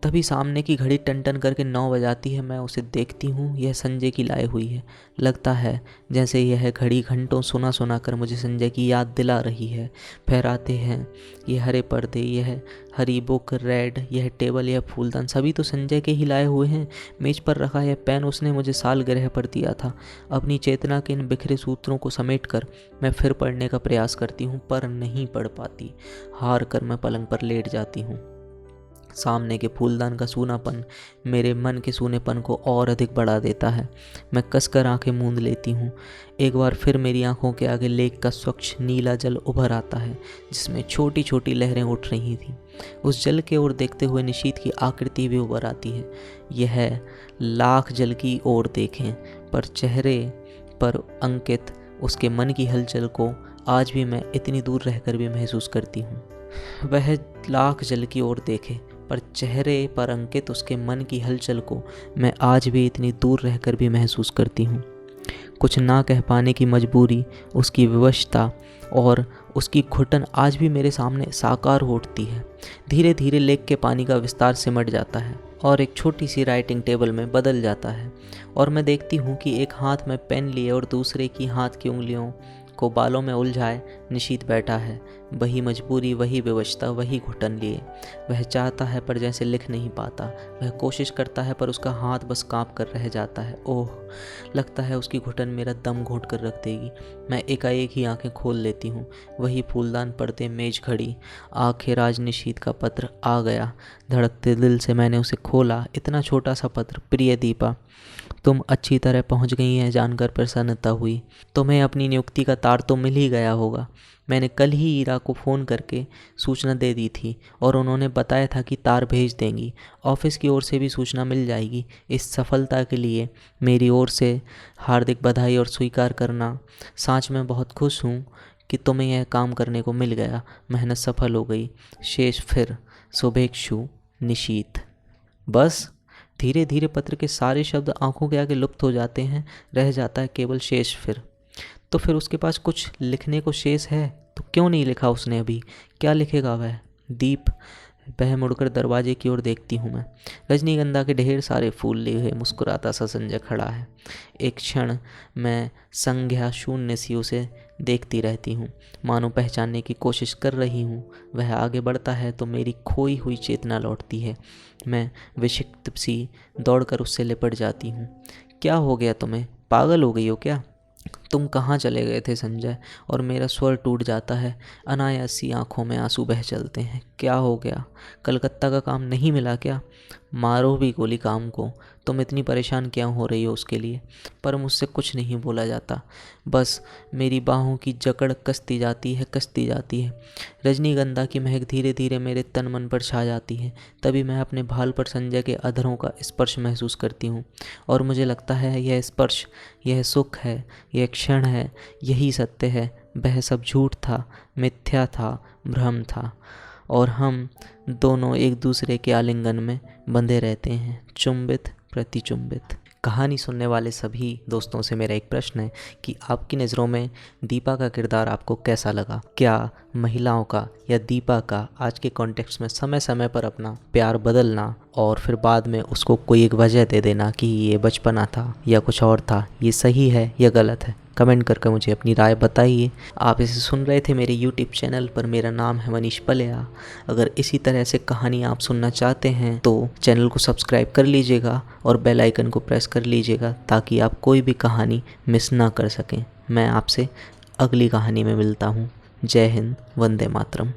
तभी सामने की घड़ी टन टन करके 9 बजाती है। मैं उसे देखती हूँ। यह संजय की लाई हुई है। लगता है जैसे यह घड़ी घंटों सुना कर मुझे संजय की याद दिला रही है। फहराते हैं ये हरे पर्दे, यह हरी बुक, रेड, यह टेबल, यह फूलदान, सभी तो संजय के ही लाए हुए हैं। मेज पर रखा यह पेन उसने मुझे सालगिरह पर दिया था। अपनी चेतना के इन बिखरे सूत्रों को समेटकर मैं फिर पढ़ने का प्रयास करती हूँ, पर नहीं पढ़ पाती। हार कर मैं पलंग पर लेट जाती हूँ। सामने के फूलदान का सूनापन मेरे मन के सूनेपन को और अधिक बढ़ा देता है। मैं कसकर आंखें मूंद लेती हूँ। एक बार फिर मेरी आंखों के आगे लेक का स्वच्छ नीला जल उभर आता है, जिसमें छोटी छोटी लहरें उठ रही थीं। उस जल के ओर देखते हुए निशीत की आकृति भी उभर आती है। यह लाख जल की ओर देखें, पर चेहरे पर अंकित उसके मन की हलचल को आज भी मैं इतनी दूर रहकर भी महसूस करती हूँ। वह लाख जल की ओर देखे, पर चेहरे पर अंकित उसके मन की हलचल को मैं आज भी इतनी दूर रहकर भी महसूस करती हूँ। कुछ ना कह पाने की मजबूरी, उसकी विवशता और उसकी घुटन आज भी मेरे सामने साकार हो उठती है। धीरे धीरे लेक के पानी का विस्तार सिमट जाता है और एक छोटी सी राइटिंग टेबल में बदल जाता है और मैं देखती हूँ कि एक हाथ में पेन लिए और दूसरे की हाथ की उंगलियों को बालों में उलझाए निशीथ बैठा है। वही मजबूरी, वही विवशता, वही घुटन लिए। वह चाहता है पर जैसे लिख नहीं पाता। वह कोशिश करता है पर उसका हाथ बस कांप कर रह जाता है। ओह, लगता है उसकी घुटन मेरा दम घोंट कर रख देगी। मैं एकाएक ही आंखें खोल लेती हूँ। वही फूलदान पर्दे, मेज घड़ी। आखिर आज निशीथ का पत्र आ गया। धड़कते दिल से मैंने उसे खोला। इतना छोटा सा पत्र। प्रिय दीपा, तुम अच्छी तरह पहुंच गई हैं जानकर प्रसन्नता हुई। तुम्हें अपनी नियुक्ति का तार तो मिल ही गया होगा। मैंने कल ही ईरा को फ़ोन करके सूचना दे दी थी और उन्होंने बताया था कि तार भेज देंगी। ऑफिस की ओर से भी सूचना मिल जाएगी। इस सफलता के लिए मेरी ओर से हार्दिक बधाई और स्वीकार करना। सच में बहुत खुश हूँ कि तुम्हें यह काम करने को मिल गया। मेहनत सफल हो गई। शेष फिर। शुभेच्छु, निशीथ। बस। धीरे धीरे पत्र के सारे शब्द आंखों के आगे लुप्त हो जाते हैं। रह जाता है केवल शेष फिर। तो फिर उसके पास कुछ लिखने को शेष है तो क्यों नहीं लिखा उसने अभी? क्या लिखेगा वह? दीप। वह मुड़कर दरवाजे की ओर देखती हूँ मैं। रजनीगंधा के ढेर सारे फूल लिए मुस्कुराता सा संजय खड़ा है। एक क्षण मैं संज्ञा शून्य सी उसे देखती रहती हूँ, मानो पहचानने की कोशिश कर रही हूँ। वह आगे बढ़ता है तो मेरी खोई हुई चेतना लौटती है। मैं विक्षिप्त सी दौड़कर उससे लिपट जाती हूँ। क्या हो गया तुम्हें? पागल हो गई हो क्या? तुम कहाँ चले गए थे संजय? और मेरा स्वर टूट जाता है। अनायासी आंखों में आंसू बह चलते हैं। क्या हो गया? कलकत्ता का काम नहीं मिला क्या? मारो भी गोली काम को। तुम इतनी परेशान क्यों हो रही हो उसके लिए? पर मुझसे कुछ नहीं बोला जाता। बस मेरी बाहों की जकड़ कसती जाती है, कसती जाती है। रजनीगंधा की महक धीरे धीरे मेरे तन मन पर छा जाती है। तभी मैं अपने भाल पर संजय के अधरों का स्पर्श महसूस करती हूँ और मुझे लगता है यह स्पर्श, यह सुख है, यह क्षण है, यही सत्य है। वह सब झूठ था, मिथ्या था, भ्रम था और हम दोनों एक दूसरे के आलिंगन में बंधे रहते हैं, चुंबित प्रतिचुंबित। कहानी सुनने वाले सभी दोस्तों से मेरा एक प्रश्न है कि आपकी नज़रों में दीपा का किरदार आपको कैसा लगा? क्या महिलाओं का या दीपा का आज के कॉन्टेक्स्ट में समय समय पर अपना प्यार बदलना और फिर बाद में उसको कोई एक वजह दे देना कि ये बचपना था या कुछ और था, ये सही है या गलत है? कमेंट करके मुझे अपनी राय बताइए। आप इसे सुन रहे थे मेरे YouTube चैनल पर। मेरा नाम है मनीष पलेया। अगर इसी तरह से कहानी आप सुनना चाहते हैं तो चैनल को सब्सक्राइब कर लीजिएगा और बेल आइकन को प्रेस कर लीजिएगा ताकि आप कोई भी कहानी मिस ना कर सकें। मैं आपसे अगली कहानी में मिलता हूँ। जय हिंद, वंदे मातरम।